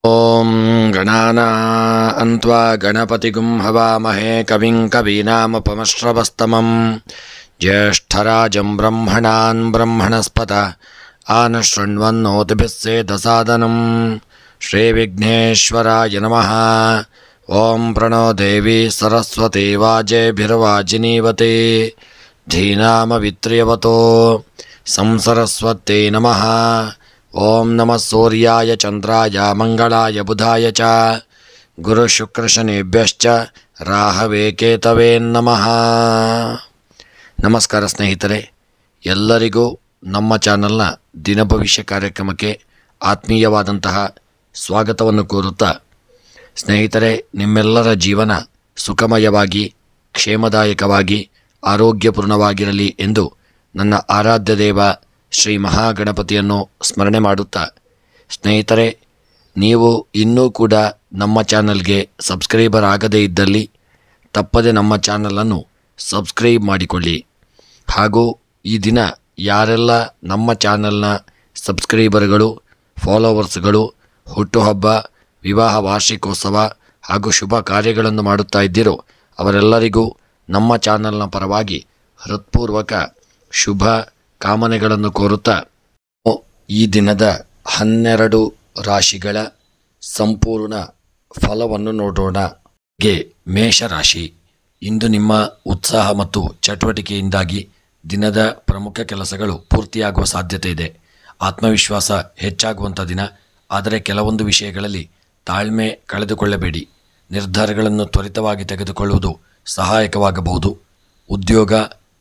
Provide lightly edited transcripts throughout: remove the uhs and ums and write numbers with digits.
ಓಂ ಗಣಾನಾನ್ವಾ ಗಣಪತಿಗುಂ ಹವಾಮಹೇ ಕವಿಂ ಕವೀನಾಮುಪಮಶ್ರವಸ್ತಮಂ ಜ್ಯೇಷ್ಠರಾಜಂ ಬ್ರಹ್ಮಣಾನ್ ಬ್ರಹ್ಮಣಸ್ಪತ ಆನಶೃಣ್ವನ್ನೋತಿಭಿಸ್ಸೇದಸಾದನಂ ಶ್ರೀವಿಘ್ನೇಶ್ವರಾಯ ನಮಃ. ಓಂ ಪ್ರಣೋ ದೇವಿ ಸರಸ್ವತಿ ವಾಜೇಭಿರ್ವಾಜಿನೀವತಿ ಧೀನಾಮವಿತ್ರ್ಯವತೋ ಸಂಸರಸ್ವತ್ಯೈ ನಮಃ. ಓಂ ನಮಃ ಸೂರ್ಯಾಯ ಚಂದ್ರಾಯ ಮಂಗಳಾಯ ಬುಧಾಯ ಚ ಗುರುಶುಕ್ರಶನಿಭ್ಯಶ್ಚ ರಾಹವೇ ಕೇತವೇ ನಮಃ. ನಮಸ್ಕಾರ ಸ್ನೇಹಿತರೆ, ಎಲ್ಲರಿಗೂ ನಮ್ಮ ಚಾನಲ್ನ ದಿನಭವಿಷ್ಯ ಕಾರ್ಯಕ್ರಮಕ್ಕೆ ಆತ್ಮೀಯವಾದಂತಹ ಸ್ವಾಗತವನ್ನು ಕೋರುತ್ತಾ, ಸ್ನೇಹಿತರೆ, ನಿಮ್ಮೆಲ್ಲರ ಜೀವನ ಸುಖಮಯವಾಗಿ ಕ್ಷೇಮದಾಯಕವಾಗಿ ಆರೋಗ್ಯಪೂರ್ಣವಾಗಿರಲಿ ಎಂದು ನನ್ನ ಆರಾಧ್ಯ ದೇವ ಶ್ರೀ ಮಹಾಗಣಪತಿಯನ್ನು ಸ್ಮರಣೆ ಮಾಡುತ್ತಾ, ಸ್ನೇಹಿತರೆ, ನೀವು ಇನ್ನೂ ಕೂಡ ನಮ್ಮ ಚಾನಲ್ಗೆ ಸಬ್ಸ್ಕ್ರೈಬರ್ ಆಗದೇ ಇದ್ದಲ್ಲಿ ತಪ್ಪದೆ ನಮ್ಮ ಚಾನಲನ್ನು ಸಬ್ಸ್ಕ್ರೈಬ್ ಮಾಡಿಕೊಳ್ಳಿ. ಹಾಗೂ ಈ ದಿನ ಯಾರೆಲ್ಲ ನಮ್ಮ ಚಾನಲ್ನ ಸಬ್ಸ್ಕ್ರೈಬರ್ಗಳು, ಫಾಲೋವರ್ಸ್ಗಳು ಹುಟ್ಟುಹಬ್ಬ, ವಿವಾಹ ವಾರ್ಷಿಕೋತ್ಸವ ಹಾಗೂ ಶುಭ ಕಾರ್ಯಗಳನ್ನು ಮಾಡುತ್ತಾ ಇದ್ದೀರೋ ಅವರೆಲ್ಲರಿಗೂ ನಮ್ಮ ಚಾನಲ್ನ ಪರವಾಗಿ ಹೃತ್ಪೂರ್ವಕ ಶುಭ ಕಾಮನೆಗಳನ್ನು ಕೋರುತ್ತಾ, ಈ ದಿನದ 12 ರಾಶಿಗಳ ಸಂಪೂರ್ಣ ಫಲವನ್ನು ನೋಡೋಣ. ಮೇಷರಾಶಿ. ಇಂದು ನಿಮ್ಮ ಉತ್ಸಾಹ ಮತ್ತು ಚಟುವಟಿಕೆಯಿಂದಾಗಿ ದಿನದ ಪ್ರಮುಖ ಕೆಲಸಗಳು ಪೂರ್ತಿಯಾಗುವ ಸಾಧ್ಯತೆ ಇದೆ. ಆತ್ಮವಿಶ್ವಾಸ ಹೆಚ್ಚಾಗುವಂಥ ದಿನ. ಆದರೆ ಕೆಲವೊಂದು ವಿಷಯಗಳಲ್ಲಿ ತಾಳ್ಮೆ ಕಳೆದುಕೊಳ್ಳಬೇಡಿ. ನಿರ್ಧಾರಗಳನ್ನು ತ್ವರಿತವಾಗಿ ತೆಗೆದುಕೊಳ್ಳುವುದು ಸಹಾಯಕವಾಗಬಹುದು. ಉದ್ಯೋಗ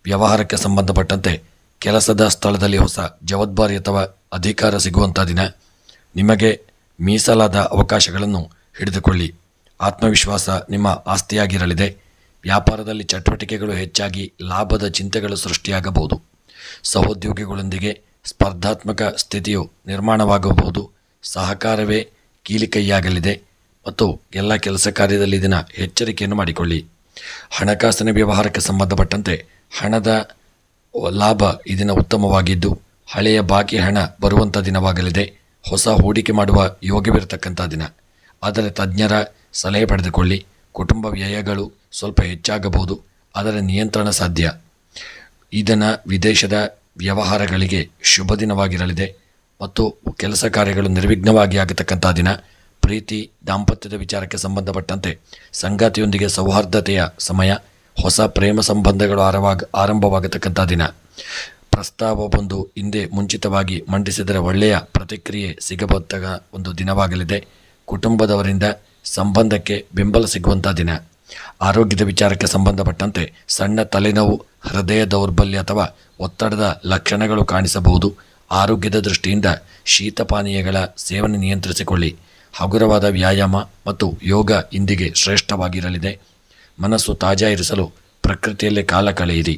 ವ್ಯವಹಾರಕ್ಕೆ ಸಂಬಂಧಪಟ್ಟಂತೆ ಕೆಲಸದ ಸ್ಥಳದಲ್ಲಿ ಹೊಸ ಜವಾಬ್ದಾರಿ ಅಥವಾ ಅಧಿಕಾರ ಸಿಗುವಂಥ ದಿನ. ನಿಮಗೆ ಮೀಸಲಾದ ಅವಕಾಶಗಳನ್ನು ಹಿಡಿದುಕೊಳ್ಳಿ. ಆತ್ಮವಿಶ್ವಾಸ ನಿಮ್ಮ ಆಸ್ತಿಯಾಗಿರಲಿದೆ. ವ್ಯಾಪಾರದಲ್ಲಿ ಚಟುವಟಿಕೆಗಳು ಹೆಚ್ಚಾಗಿ ಲಾಭದ ಚಿಂತೆಗಳು ಸೃಷ್ಟಿಯಾಗಬಹುದು. ಸಹೋದ್ಯೋಗಿಗಳೊಂದಿಗೆ ಸ್ಪರ್ಧಾತ್ಮಕ ಸ್ಥಿತಿಯು ನಿರ್ಮಾಣವಾಗಬಹುದು. ಸಹಕಾರವೇ ಕೀಲಿಕೈಯಾಗಲಿದೆ ಮತ್ತು ಎಲ್ಲ ಕೆಲಸ ಕಾರ್ಯದಲ್ಲಿ ದಿನ ಎಚ್ಚರಿಕೆಯನ್ನು ಮಾಡಿಕೊಳ್ಳಿ. ಹಣಕಾಸಿನ ವ್ಯವಹಾರಕ್ಕೆ ಸಂಬಂಧಪಟ್ಟಂತೆ ಹಣದ ಲಾಭ ಈ ದಿನ ಉತ್ತಮವಾಗಿದ್ದು, ಹಳೆಯ ಬಾಕಿ ಹಣ ಬರುವಂಥ ದಿನವಾಗಲಿದೆ. ಹೊಸ ಹೂಡಿಕೆ ಮಾಡುವ ಯೋಗವಿರತಕ್ಕಂಥ ದಿನ. ಆದರೆ ತಜ್ಞರ ಸಲಹೆ ಪಡೆದುಕೊಳ್ಳಿ. ಕುಟುಂಬ ವ್ಯಯಗಳು ಸ್ವಲ್ಪ ಹೆಚ್ಚಾಗಬಹುದು, ಆದರೆ ನಿಯಂತ್ರಣ ಸಾಧ್ಯ. ಈ ದಿನ ವಿದೇಶದ ವ್ಯವಹಾರಗಳಿಗೆ ಶುಭ ದಿನವಾಗಿರಲಿದೆ ಮತ್ತು ಕೆಲಸ ಕಾರ್ಯಗಳು ನಿರ್ವಿಘ್ನವಾಗಿ ಆಗತಕ್ಕಂಥ ದಿನ. ಪ್ರೀತಿ ದಾಂಪತ್ಯದ ವಿಚಾರಕ್ಕೆ ಸಂಬಂಧಪಟ್ಟಂತೆ ಸಂಗಾತಿಯೊಂದಿಗೆ ಸೌಹಾರ್ದತೆಯ ಸಮಯ. ಹೊಸ ಪ್ರೇಮ ಸಂಬಂಧಗಳು ಆರಂಭವಾಗತಕ್ಕಂಥ ದಿನ. ಪ್ರಸ್ತಾವವೊಂದು ಹಿಂದೆ ಮುಂಚಿತವಾಗಿ ಮಂಡಿಸಿದರೆ ಒಳ್ಳೆಯ ಪ್ರತಿಕ್ರಿಯೆ ಸಿಗಬಹುದಾದ ಒಂದು ದಿನವಾಗಲಿದೆ. ಕುಟುಂಬದವರಿಂದ ಸಂಬಂಧಕ್ಕೆ ಬೆಂಬಲ ಸಿಗುವಂಥ ದಿನ. ಆರೋಗ್ಯದ ವಿಚಾರಕ್ಕೆ ಸಂಬಂಧಪಟ್ಟಂತೆ ಸಣ್ಣ ತಲೆನೋವು, ಹೃದಯ ದೌರ್ಬಲ್ಯ ಅಥವಾ ಒತ್ತಡದ ಲಕ್ಷಣಗಳು ಕಾಣಿಸಬಹುದು. ಆರೋಗ್ಯದ ದೃಷ್ಟಿಯಿಂದ ಶೀತಪಾನೀಯಗಳ ಸೇವನೆ ನಿಯಂತ್ರಿಸಿಕೊಳ್ಳಿ. ಹಗುರವಾದ ವ್ಯಾಯಾಮ ಮತ್ತು ಯೋಗ ಇಂದಿಗೆ ಶ್ರೇಷ್ಠವಾಗಿರಲಿದೆ. ಮನಸ್ಸು ತಾಜಾ ಇರಿಸಲು ಪ್ರಕೃತಿಯಲ್ಲೇ ಕಾಲ ಕಳೆಯಿರಿ.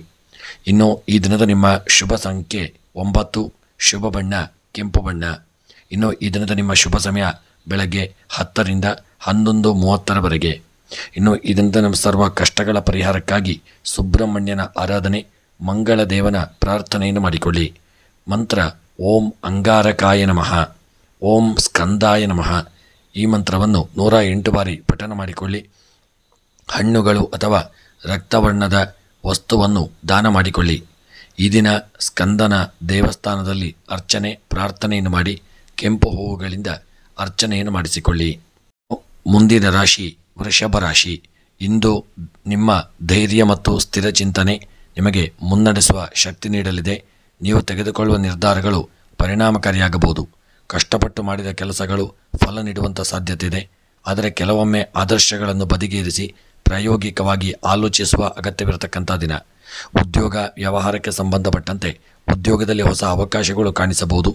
ಇನ್ನು ಈ ದಿನದ ನಿಮ್ಮ ಶುಭ ಸಂಖ್ಯೆ 9, ಶುಭ ಬಣ್ಣ ಕೆಂಪು ಬಣ್ಣ. ಇನ್ನು ಈ ದಿನದ ನಿಮ್ಮ ಶುಭ ಸಮಯ ಬೆಳಗ್ಗೆ 10 ರಿಂದ 11:30 ಇನ್ನು ಈ ದಿನದ ನಮ್ಮ ಸರ್ವ ಕಷ್ಟಗಳ ಪರಿಹಾರಕ್ಕಾಗಿ ಸುಬ್ರಹ್ಮಣ್ಯನ ಆರಾಧನೆ, ಮಂಗಳ ದೇವನ ಪ್ರಾರ್ಥನೆಯನ್ನು ಮಾಡಿಕೊಳ್ಳಿ. ಮಂತ್ರ ಓಂ ಅಂಗಾರಕಾಯ ನಮಃ, ಓಂ ಸ್ಕಂದಾಯ ನಮಃ. ಈ ಮಂತ್ರವನ್ನು 108 ಬಾರಿ ಪಠನ ಮಾಡಿಕೊಳ್ಳಿ. ಹಣ್ಣುಗಳು ಅಥವಾ ರಕ್ತವರ್ಣದ ವಸ್ತುವನ್ನು ದಾನ ಮಾಡಿಕೊಳ್ಳಿ. ಈ ದಿನ ಸ್ಕಂದನ ದೇವಸ್ಥಾನದಲ್ಲಿ ಅರ್ಚನೆ ಪ್ರಾರ್ಥನೆಯನ್ನು ಮಾಡಿ ಕೆಂಪು ಹೂವುಗಳಿಂದ ಅರ್ಚನೆಯನ್ನು ಮಾಡಿಸಿಕೊಳ್ಳಿ. ಮುಂದಿನ ರಾಶಿ ವೃಷಭ ರಾಶಿ. ಇಂದು ನಿಮ್ಮ ಧೈರ್ಯ ಮತ್ತು ಸ್ಥಿರ ಚಿಂತನೆ ನಿಮಗೆ ಮುನ್ನಡೆಸುವ ಶಕ್ತಿ ನೀಡಲಿದೆ. ನೀವು ತೆಗೆದುಕೊಳ್ಳುವ ನಿರ್ಧಾರಗಳು ಪರಿಣಾಮಕಾರಿಯಾಗಬಹುದು. ಕಷ್ಟಪಟ್ಟು ಮಾಡಿದ ಕೆಲಸಗಳು ಫಲ ನೀಡುವಂಥ ಸಾಧ್ಯತೆ ಇದೆ. ಆದರೆ ಕೆಲವೊಮ್ಮೆ ಆದರ್ಶಗಳನ್ನು ಬದಿಗೇರಿಸಿ ಪ್ರಾಯೋಗಿಕವಾಗಿ ಆಲೋಚಿಸುವ ಅಗತ್ಯವಿರತಕ್ಕಂಥ ದಿನ. ಉದ್ಯೋಗ ವ್ಯವಹಾರಕ್ಕೆ ಸಂಬಂಧಪಟ್ಟಂತೆ ಉದ್ಯೋಗದಲ್ಲಿ ಹೊಸ ಅವಕಾಶಗಳು ಕಾಣಿಸಬಹುದು.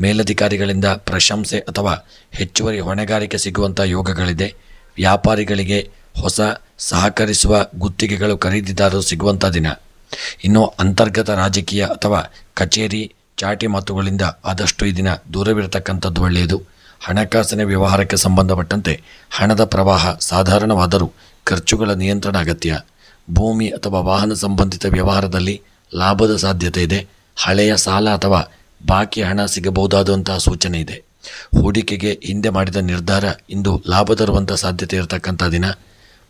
ಮೇಲಧಿಕಾರಿಗಳಿಂದ ಪ್ರಶಂಸೆ ಅಥವಾ ಹೆಚ್ಚುವರಿ ಹೊಣೆಗಾರಿಕೆ ಸಿಗುವಂಥ ಯೋಗಗಳಿದೆ. ವ್ಯಾಪಾರಿಗಳಿಗೆ ಹೊಸ ಸಹಕರಿಸುವ ಗುತ್ತಿಗೆಗಳು ಖರೀದಿದಾರರು ಸಿಗುವಂಥ ದಿನ. ಇನ್ನು ಅಂತರ್ಗತ ರಾಜಕೀಯ ಅಥವಾ ಕಚೇರಿ ಚಾಟಿ ಮಾತುಗಳಿಂದ ಆದಷ್ಟು ಈ ದಿನ ದೂರವಿರತಕ್ಕಂಥದ್ದು ಒಳ್ಳೆಯದು. ಹಣಕಾಸಿನ ವ್ಯವಹಾರಕ್ಕೆ ಸಂಬಂಧಪಟ್ಟಂತೆ ಹಣದ ಪ್ರವಾಹ ಸಾಧಾರಣವಾದರೂ ಖರ್ಚುಗಳ ನಿಯಂತ್ರಣ ಅಗತ್ಯ. ಭೂಮಿ ಅಥವಾ ವಾಹನ ಸಂಬಂಧಿತ ವ್ಯವಹಾರದಲ್ಲಿ ಲಾಭದ ಸಾಧ್ಯತೆ ಇದೆ. ಹಳೆಯ ಸಾಲ ಅಥವಾ ಬಾಕಿ ಹಣ ಸಿಗಬಹುದಾದಂತಹ ಸೂಚನೆ ಇದೆ. ಹೂಡಿಕೆಗೆ ಹಿಂದೆ ಮಾಡಿದ ನಿರ್ಧಾರ ಇಂದು ಲಾಭ ತರುವಂಥ ಸಾಧ್ಯತೆ ಇರತಕ್ಕಂಥ ದಿನ.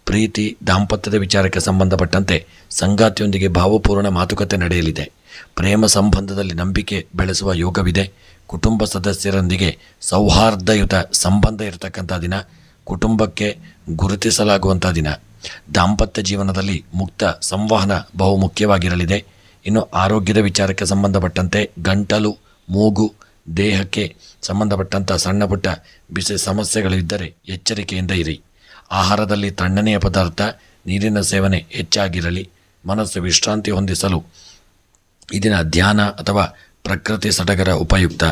ಪ್ರೀತಿ ದಾಂಪತ್ಯದ ವಿಚಾರಕ್ಕೆ ಸಂಬಂಧಪಟ್ಟಂತೆ ಸಂಗಾತಿಯೊಂದಿಗೆ ಭಾವಪೂರ್ಣ ಮಾತುಕತೆ ನಡೆಯಲಿದೆ. ಪ್ರೇಮ ಸಂಬಂಧದಲ್ಲಿ ನಂಬಿಕೆ ಬೆಳೆಸುವ ಯೋಗವಿದೆ. ಕುಟುಂಬ ಸದಸ್ಯರೊಂದಿಗೆ ಸೌಹಾರ್ದಯುತ ಸಂಬಂಧ ಇರತಕ್ಕಂಥ ದಿನ. ಕುಟುಂಬಕ್ಕೆ ಗುರುತಿಸಲಾಗುವಂಥ ದಿನ. ದಾಂಪತ್ಯ ಜೀವನದಲ್ಲಿ ಮುಕ್ತ ಸಂವಹನ ಬಹು ಮುಖ್ಯವಾಗಿರಲಿದೆ. ಇನ್ನು ಆರೋಗ್ಯದ ವಿಚಾರಕ್ಕೆ ಸಂಬಂಧಪಟ್ಟಂತೆ ಗಂಟಲು, ಮೂಗು, ದೇಹಕ್ಕೆ ಸಂಬಂಧಪಟ್ಟಂಥ ಸಣ್ಣ ಪುಟ್ಟ ಬಿಸಿ ಸಮಸ್ಯೆಗಳಿದ್ದರೆ ಎಚ್ಚರಿಕೆಯಿಂದ ಇರಿ. ಆಹಾರದಲ್ಲಿ ತಣ್ಣನೆಯ ಪದಾರ್ಥ, ನೀರಿನ ಸೇವನೆ ಹೆಚ್ಚಾಗಿರಲಿ. ಮನಸ್ಸು ವಿಶ್ರಾಂತಿ ಹೊಂದಿಸಲು ಈ ದಿನ ಧ್ಯಾನ ಅಥವಾ ಪ್ರಕೃತಿ ಸಡಗರ ಉಪಯುಕ್ತ.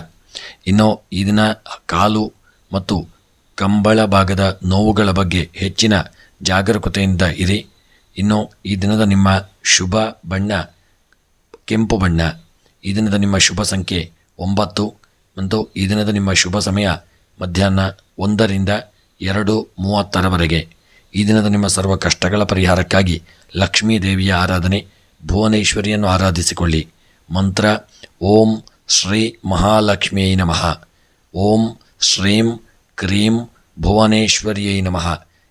ಇನ್ನು ಈ ದಿನ ಕಾಲು ಮತ್ತು ಕಂಬಳ ಭಾಗದ ನೋವುಗಳ ಬಗ್ಗೆ ಹೆಚ್ಚಿನ ಜಾಗರೂಕತೆಯಿಂದ ಇರಿ. ಇನ್ನು ಈ ದಿನದ ನಿಮ್ಮ ಶುಭ ಬಣ್ಣ ಕೆಂಪು ಬಣ್ಣ. ಈ ದಿನದ ನಿಮ್ಮ ಶುಭ ಸಂಖ್ಯೆ 9 ಮತ್ತು ಈ ದಿನದ ನಿಮ್ಮ ಶುಭ ಸಮಯ ಮಧ್ಯಾಹ್ನ 1ರಿಂದ 2:30 ಈ ದಿನದ ನಿಮ್ಮ ಸರ್ವ ಕಷ್ಟಗಳ ಪರಿಹಾರಕ್ಕಾಗಿ ಲಕ್ಷ್ಮೀ ದೇವಿಯ ಆರಾಧನೆ, ಭುವನೇಶ್ವರಿಯನ್ನು ಆರಾಧಿಸಿಕೊಳ್ಳಿ. ಮಂತ್ರ: ಓಂ ಶ್ರೀ ಮಹಾಲಕ್ಷ್ಮಿಯೈ ನಮಃ. ಓಂ ಶ್ರೀಂ ಕ್ರೀಂ ಭುವನೇಶ್ವರಿಯೈ ನಮಃ.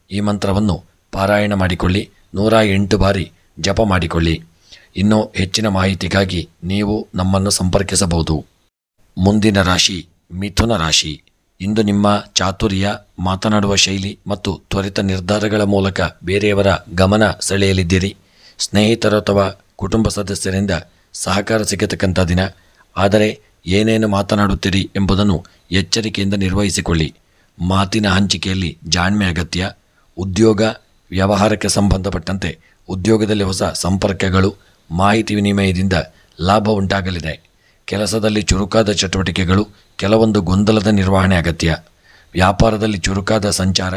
ಈ ಮಂತ್ರವನ್ನು ಪಾರಾಯಣ ಮಾಡಿಕೊಳ್ಳಿ. 108 ಬಾರಿ ಜಪ ಮಾಡಿಕೊಳ್ಳಿ. ಇನ್ನೂ ಹೆಚ್ಚಿನ ಮಾಹಿತಿಗಾಗಿ ನೀವು ನಮ್ಮನ್ನು ಸಂಪರ್ಕಿಸಬಹುದು. ಮುಂದಿನ ರಾಶಿ ಮಿಥುನ ರಾಶಿ. ಇಂದು ನಿಮ್ಮ ಚಾತುರ್ಯ, ಮಾತನಾಡುವ ಶೈಲಿ ಮತ್ತು ತ್ವರಿತ ನಿರ್ಧಾರಗಳ ಮೂಲಕ ಬೇರೆಯವರ ಗಮನ ಸೆಳೆಯಲಿದ್ದೀರಿ. ಸ್ನೇಹಿತರು ಅಥವಾ ಕುಟುಂಬ ಸದಸ್ಯರಿಂದ ಸಹಕಾರ ಸಿಗತಕ್ಕಂಥ ದಿನ. ಆದರೆ ಏನೇನು ಮಾತನಾಡುತ್ತೀರಿ ಎಂಬುದನ್ನು ಎಚ್ಚರಿಕೆಯಿಂದ ನಿರ್ವಹಿಸಿಕೊಳ್ಳಿ. ಮಾತಿನ ಹಂಚಿಕೆಯಲ್ಲಿ ಜಾಣ್ಮೆ ಅಗತ್ಯ. ಉದ್ಯೋಗ ವ್ಯವಹಾರಕ್ಕೆ ಸಂಬಂಧಪಟ್ಟಂತೆ ಉದ್ಯೋಗದಲ್ಲಿ ಹೊಸ ಸಂಪರ್ಕಗಳು, ಮಾಹಿತಿ ವಿನಿಮಯದಿಂದ ಲಾಭ ಉಂಟಾಗಲಿದೆ. ಕೆಲಸದಲ್ಲಿ ಚುರುಕಾದ ಚಟುವಟಿಕೆಗಳು, ಕೆಲವೊಂದು ಗೊಂದಲದ ನಿರ್ವಹಣೆ ಅಗತ್ಯ. ವ್ಯಾಪಾರದಲ್ಲಿ ಚುರುಕಾದ ಸಂಚಾರ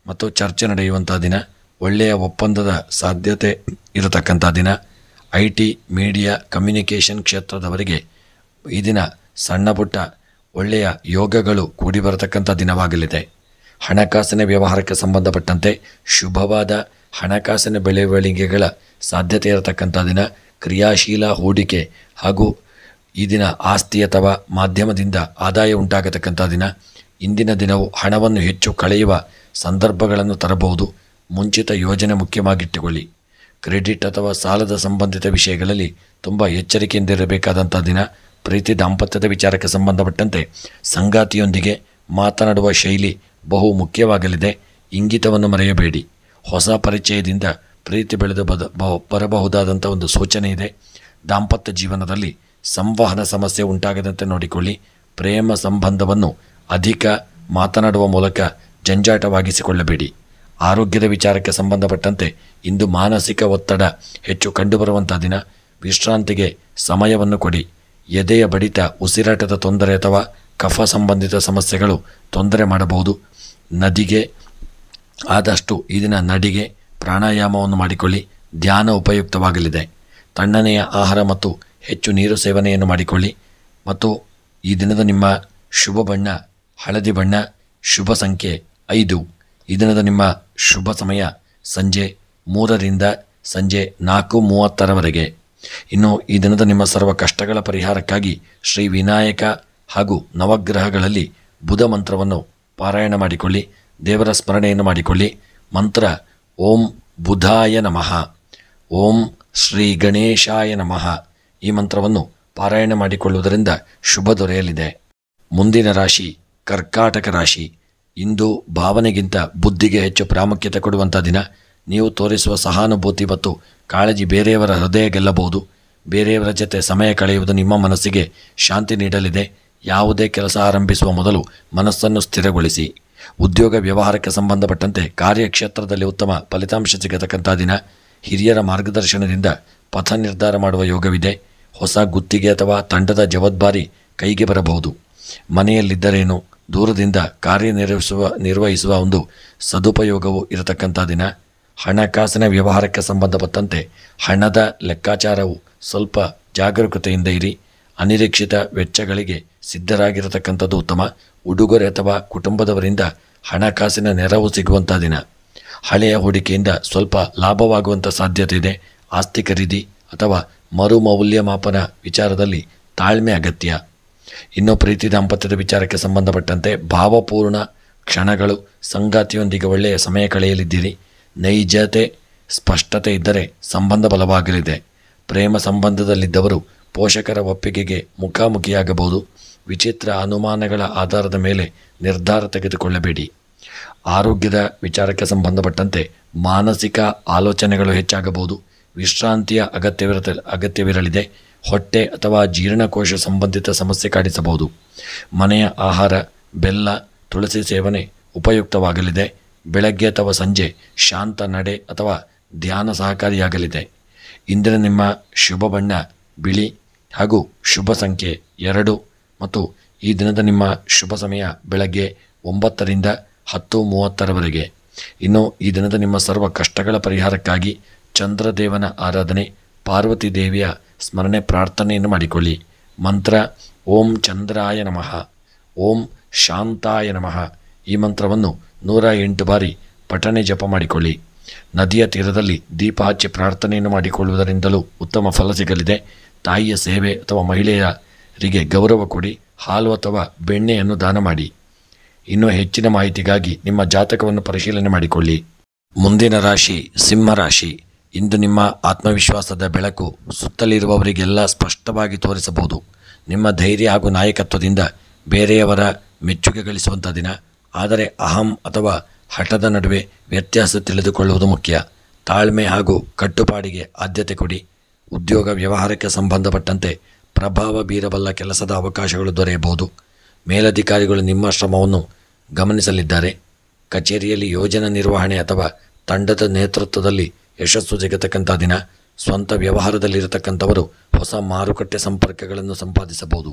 ಮತ್ತು ಚರ್ಚೆ ನಡೆಯುವಂಥ ದಿನ. ಒಳ್ಳೆಯ ಒಪ್ಪಂದದ ಸಾಧ್ಯತೆ ಇರತಕ್ಕಂಥ ದಿನ. IT, ಮೀಡಿಯಾ, ಕಮ್ಯುನಿಕೇಷನ್ ಕ್ಷೇತ್ರದವರಿಗೆ ಈ ದಿನ ಸಣ್ಣ ಪುಟ್ಟ ಒಳ್ಳೆಯ ಯೋಗಗಳು ಕೂಡಿ ಬರತಕ್ಕಂಥ ದಿನವಾಗಲಿದೆ. ಹಣಕಾಸಿನ ವ್ಯವಹಾರಕ್ಕೆ ಸಂಬಂಧಪಟ್ಟಂತೆ ಶುಭವಾದ ಹಣಕಾಸಿನ ಬೆಳವಣಿಗೆಗಳ ಸಾಧ್ಯತೆ ಇರತಕ್ಕಂಥ ದಿನ. ಕ್ರಿಯಾಶೀಲ ಹೂಡಿಕೆ ಹಾಗೂ ಈ ದಿನ ಆಸ್ತಿ ಅಥವಾ ಮಾಧ್ಯಮದಿಂದ ಆದಾಯ ಉಂಟಾಗತಕ್ಕಂಥ ದಿನ. ಇಂದಿನ ದಿನವು ಹಣವನ್ನು ಹೆಚ್ಚು ಕಳೆಯುವ ಸಂದರ್ಭಗಳನ್ನು ತರಬಹುದು. ಮುಂಚಿತ ಯೋಜನೆ ಮುಖ್ಯವಾಗಿಟ್ಟುಕೊಳ್ಳಿ. ಕ್ರೆಡಿಟ್ ಅಥವಾ ಸಾಲದ ಸಂಬಂಧಿತ ವಿಷಯಗಳಲ್ಲಿ ತುಂಬ ಎಚ್ಚರಿಕೆಯಿಂದಿರಬೇಕಾದಂಥ ದಿನ. ಪ್ರೀತಿ ದಾಂಪತ್ಯದ ವಿಚಾರಕ್ಕೆ ಸಂಬಂಧಪಟ್ಟಂತೆ ಸಂಗಾತಿಯೊಂದಿಗೆ ಮಾತನಾಡುವ ಶೈಲಿ ಬಹು ಮುಖ್ಯವಾಗಲಿದೆ. ಇಂಗಿತವನ್ನು ಮರೆಯಬೇಡಿ. ಹೊಸ ಪರಿಚಯದಿಂದ ಪ್ರೀತಿ ಬೆಳೆದು ಬರಬಹುದಾದಂಥ ಒಂದು ಸೂಚನೆ ಇದೆ. ದಾಂಪತ್ಯ ಜೀವನದಲ್ಲಿ ಸಂವಹನ ಸಮಸ್ಯೆ ಉಂಟಾಗದಂತೆ ನೋಡಿಕೊಳ್ಳಿ. ಪ್ರೇಮ ಸಂಬಂಧವನ್ನು ಅಧಿಕ ಮಾತನಾಡುವ ಮೂಲಕ ಜಂಜಾಟವಾಗಿಸಿಕೊಳ್ಳಬೇಡಿ. ಆರೋಗ್ಯದ ವಿಚಾರಕ್ಕೆ ಸಂಬಂಧಪಟ್ಟಂತೆ ಇಂದು ಮಾನಸಿಕ ಒತ್ತಡ ಹೆಚ್ಚು ಕಂಡುಬರುವಂಥ ದಿನ. ವಿಶ್ರಾಂತಿಗೆ ಸಮಯವನ್ನು ಕೊಡಿ. ಎದೆಯ ಬಡಿತ, ಉಸಿರಾಟದ ತೊಂದರೆ ಅಥವಾ ಕಫ ಸಂಬಂಧಿತ ಸಮಸ್ಯೆಗಳು ತೊಂದರೆ ಮಾಡಬಹುದು. ನದಿಗೆ ಆದಷ್ಟು ಈ ದಿನ ನಡಿಗೆ, ಪ್ರಾಣಾಯಾಮವನ್ನು ಮಾಡಿಕೊಳ್ಳಿ. ಧ್ಯಾನ ಉಪಯುಕ್ತವಾಗಲಿದೆ. ತಣ್ಣನೆಯ ಆಹಾರ ಮತ್ತು ಹೆಚ್ಚು ನೀರು ಸೇವನೆಯನ್ನು ಮಾಡಿಕೊಳ್ಳಿ. ಮತ್ತು ಈ ದಿನದ ನಿಮ್ಮ ಶುಭ ಬಣ್ಣ ಹಳದಿ ಬಣ್ಣ. ಶುಭ ಸಂಖ್ಯೆ 5. ಈ ದಿನದ ನಿಮ್ಮ ಶುಭ ಸಮಯ ಸಂಜೆ 3ರಿಂದ ಸಂಜೆ 4:30 ಇನ್ನು ಈ ದಿನದ ನಿಮ್ಮ ಸರ್ವ ಕಷ್ಟಗಳ ಪರಿಹಾರಕ್ಕಾಗಿ ಶ್ರೀ ವಿನಾಯಕ ಹಾಗೂ ನವಗ್ರಹಗಳಲ್ಲಿ ಬುಧ ಮಂತ್ರವನ್ನು ಪಾರಾಯಣ ಮಾಡಿಕೊಳ್ಳಿ. ದೇವರ ಸ್ಮರಣೆಯನ್ನು ಮಾಡಿಕೊಳ್ಳಿ. ಮಂತ್ರ: ಓಂ ಬುಧಾಯ ನಮಃ. ಓಂ ಶ್ರೀ ಗಣೇಶಾಯ ನಮಃ. ಈ ಮಂತ್ರವನ್ನು ಪಾರಾಯಣ ಮಾಡಿಕೊಳ್ಳುವುದರಿಂದ ಶುಭ ದೊರೆಯಲಿದೆ. ಮುಂದಿನ ರಾಶಿ ಕರ್ಕಾಟಕ ರಾಶಿ. ಇಂದು ಭಾವನೆಗಿಂತ ಬುದ್ಧಿಗೆ ಹೆಚ್ಚು ಪ್ರಾಮುಖ್ಯತೆ ಕೊಡುವಂಥ ದಿನ. ನೀವು ತೋರಿಸುವ ಸಹಾನುಭೂತಿ ಮತ್ತು ಕಾಳಜಿ ಬೇರೆಯವರ ಹೃದಯ ಗೆಲ್ಲಬಹುದು. ಬೇರೆಯವರ ಜೊತೆ ಸಮಯ ಕಳೆಯುವುದು ನಿಮ್ಮ ಮನಸ್ಸಿಗೆ ಶಾಂತಿ ನೀಡಲಿದೆ. ಯಾವುದೇ ಕೆಲಸ ಆರಂಭಿಸುವ ಮೊದಲು ಮನಸ್ಸನ್ನು ಸ್ಥಿರಗೊಳಿಸಿ. ಉದ್ಯೋಗ ವ್ಯವಹಾರಕ್ಕೆ ಸಂಬಂಧಪಟ್ಟಂತೆ ಕಾರ್ಯಕ್ಷೇತ್ರದಲ್ಲಿ ಉತ್ತಮ ಫಲಿತಾಂಶ ಸಿಗತಕ್ಕಂಥ ದಿನ. ಹಿರಿಯರ ಮಾರ್ಗದರ್ಶನದಿಂದ ಪಥ ನಿರ್ಧಾರ ಮಾಡುವ ಯೋಗವಿದೆ. ಹೊಸ ಗುತ್ತಿಗೆ ಅಥವಾ ತಂಡದ ಜವಾಬ್ದಾರಿ ಕೈಗೆ ಬರಬಹುದು. ಮನೆಯಲ್ಲಿದ್ದರೇನು ದೂರದಿಂದ ನಿರ್ವಹಿಸುವ ಒಂದು ಸದುಪಯೋಗವು ಇರತಕ್ಕಂಥ ದಿನ. ಹಣಕಾಸಿನ ವ್ಯವಹಾರಕ್ಕೆ ಸಂಬಂಧಪಟ್ಟಂತೆ ಹಣದ ಲೆಕ್ಕಾಚಾರವು ಸ್ವಲ್ಪ ಜಾಗರೂಕತೆಯಿಂದ ಇರಿ. ಅನಿರೀಕ್ಷಿತ ವೆಚ್ಚಗಳಿಗೆ ಸಿದ್ಧರಾಗಿರತಕ್ಕಂಥದ್ದು ಉತ್ತಮ. ಉಡುಗೊರೆ ಅಥವಾ ಕುಟುಂಬದವರಿಂದ ಹಣಕಾಸಿನ ನೆರವು ಸಿಗುವಂಥ ದಿನ. ಹಳೆಯ ಹೂಡಿಕೆಯಿಂದ ಸ್ವಲ್ಪ ಲಾಭವಾಗುವಂಥ ಸಾಧ್ಯತೆ ಇದೆ. ಆಸ್ತಿ ಖರೀದಿ ಅಥವಾ ಮರು ಮೌಲ್ಯಮಾಪನ ವಿಚಾರದಲ್ಲಿ ತಾಳ್ಮೆ ಅಗತ್ಯ. ಇನ್ನು ಪ್ರೀತಿ ದಾಂಪತ್ಯದ ವಿಚಾರಕ್ಕೆ ಸಂಬಂಧಪಟ್ಟಂತೆ ಭಾವಪೂರ್ಣ ಕ್ಷಣಗಳು, ಸಂಗಾತಿಯೊಂದಿಗೆ ಒಳ್ಳೆಯ ಸಮಯ ಕಳೆಯಲಿದ್ದೀರಿ. ನೈಜತೆ, ಸ್ಪಷ್ಟತೆ ಇದ್ದರೆ ಸಂಬಂಧ ಬಲವಾಗಲಿದೆ. ಪ್ರೇಮ ಸಂಬಂಧದಲ್ಲಿದ್ದವರು ಪೋಷಕರ ಒಪ್ಪಿಗೆಗೆ ಮುಖಾಮುಖಿಯಾಗಬಹುದು. ವಿಚಿತ್ರ ಅನುಮಾನಗಳ ಆಧಾರದ ಮೇಲೆ ನಿರ್ಧಾರ ತೆಗೆದುಕೊಳ್ಳಬೇಡಿ. ಆರೋಗ್ಯದ ವಿಚಾರಕ್ಕೆ ಸಂಬಂಧಪಟ್ಟಂತೆ ಮಾನಸಿಕ ಆಲೋಚನೆಗಳು ಹೆಚ್ಚಾಗಬಹುದು. ವಿಶ್ರಾಂತಿಯ ಅಗತ್ಯವಿರಲಿದೆ. ಹೊಟ್ಟೆ ಅಥವಾ ಜೀರ್ಣಕೋಶ ಸಂಬಂಧಿತ ಸಮಸ್ಯೆ ಕಾಣಿಸಬಹುದು. ಮನೆಯ ಆಹಾರ, ಬೆಲ್ಲ, ತುಳಸಿ ಸೇವನೆ ಉಪಯುಕ್ತವಾಗಲಿದೆ. ಬೆಳಗ್ಗೆ ಅಥವಾ ಸಂಜೆ ಶಾಂತ ನಡೆ ಅಥವಾ ಧ್ಯಾನ ಸಹಕಾರಿಯಾಗಲಿದೆ. ಇಂದಿನ ನಿಮ್ಮ ಶುಭ ಬಣ್ಣ ಬಿಳಿ ಹಾಗೂ ಶುಭ ಸಂಖ್ಯೆ 2 ಮತ್ತು ಈ ದಿನದ ನಿಮ್ಮ ಶುಭ ಸಮಯ ಬೆಳಗ್ಗೆ 9ರಿಂದ 10:30ರವರೆಗೆ. ಇನ್ನು ಈ ದಿನದ ನಿಮ್ಮ ಸರ್ವ ಕಷ್ಟಗಳ ಪರಿಹಾರಕ್ಕಾಗಿ ಚಂದ್ರದೇವನ ಆರಾಧನೆ, ಪಾರ್ವತಿ ದೇವಿಯ ಸ್ಮರಣೆ, ಪ್ರಾರ್ಥನೆಯನ್ನು ಮಾಡಿಕೊಳ್ಳಿ. ಮಂತ್ರ: ಓಂ ಚಂದ್ರಾಯ ನಮಃ, ಓಂ ಶಾಂತಾಯ ನಮಃ. ಈ ಮಂತ್ರವನ್ನು 108 ಬಾರಿ ಪಠನೆ ಜಪ ಮಾಡಿಕೊಳ್ಳಿ. ನದಿಯ ತೀರದಲ್ಲಿ ದೀಪ ಹಚ್ಚಿ ಪ್ರಾರ್ಥನೆಯನ್ನು ಮಾಡಿಕೊಳ್ಳುವುದರಿಂದಲೂ ಉತ್ತಮ ಫಲ ಸಿಗಲಿದೆ. ತಾಯಿಯ ಸೇವೆ ಅಥವಾ ಮಹಿಳೆಯರಿಗೆ ಗೌರವ ಕೊಡಿ. ಹಾಲು ಅಥವಾ ಬೆಣ್ಣೆಯನ್ನು ದಾನ ಮಾಡಿ. ಇನ್ನೂ ಹೆಚ್ಚಿನ ಮಾಹಿತಿಗಾಗಿ ನಿಮ್ಮ ಜಾತಕವನ್ನು ಪರಿಶೀಲನೆ ಮಾಡಿಕೊಳ್ಳಿ. ಮುಂದಿನ ರಾಶಿ ಸಿಂಹರಾಶಿ. ಇಂದು ನಿಮ್ಮ ಆತ್ಮವಿಶ್ವಾಸದ ಬೆಳಕು ಸುತ್ತಲಿರುವವರಿಗೆಲ್ಲ ಸ್ಪಷ್ಟವಾಗಿ ತೋರಿಸಬಹುದು. ನಿಮ್ಮ ಧೈರ್ಯ ಹಾಗೂ ನಾಯಕತ್ವದಿಂದ ಬೇರೆಯವರ ಮೆಚ್ಚುಗೆ ಗಳಿಸುವಂಥ ದಿನ. ಆದರೆ ಅಹಂ ಅಥವಾ ಹಠದ ನಡುವೆ ವ್ಯತ್ಯಾಸ ತಿಳಿದುಕೊಳ್ಳುವುದು ಮುಖ್ಯ. ತಾಳ್ಮೆ ಹಾಗೂ ಕಟ್ಟುಪಾಡಿಗೆ ಆದ್ಯತೆ ಕೊಡಿ. ಉದ್ಯೋಗ ವ್ಯವಹಾರಕ್ಕೆ ಸಂಬಂಧಪಟ್ಟಂತೆ ಪ್ರಭಾವ ಬೀರಬಲ್ಲ ಕೆಲಸದ ಅವಕಾಶಗಳು ದೊರೆಯಬಹುದು. ಮೇಲಧಿಕಾರಿಗಳು ನಿಮ್ಮ ಶ್ರಮವನ್ನು ಗಮನಿಸಲಿದ್ದಾರೆ. ಕಚೇರಿಯಲ್ಲಿ ಯೋಜನಾ ನಿರ್ವಹಣೆ ಅಥವಾ ತಂಡದ ನೇತೃತ್ವದಲ್ಲಿ ಯಶಸ್ಸು ಸಿಗತಕ್ಕಂಥ ದಿನ. ಸ್ವಂತ ವ್ಯವಹಾರದಲ್ಲಿರತಕ್ಕಂಥವರು ಹೊಸ ಮಾರುಕಟ್ಟೆ ಸಂಪರ್ಕಗಳನ್ನು ಸಂಪಾದಿಸಬಹುದು.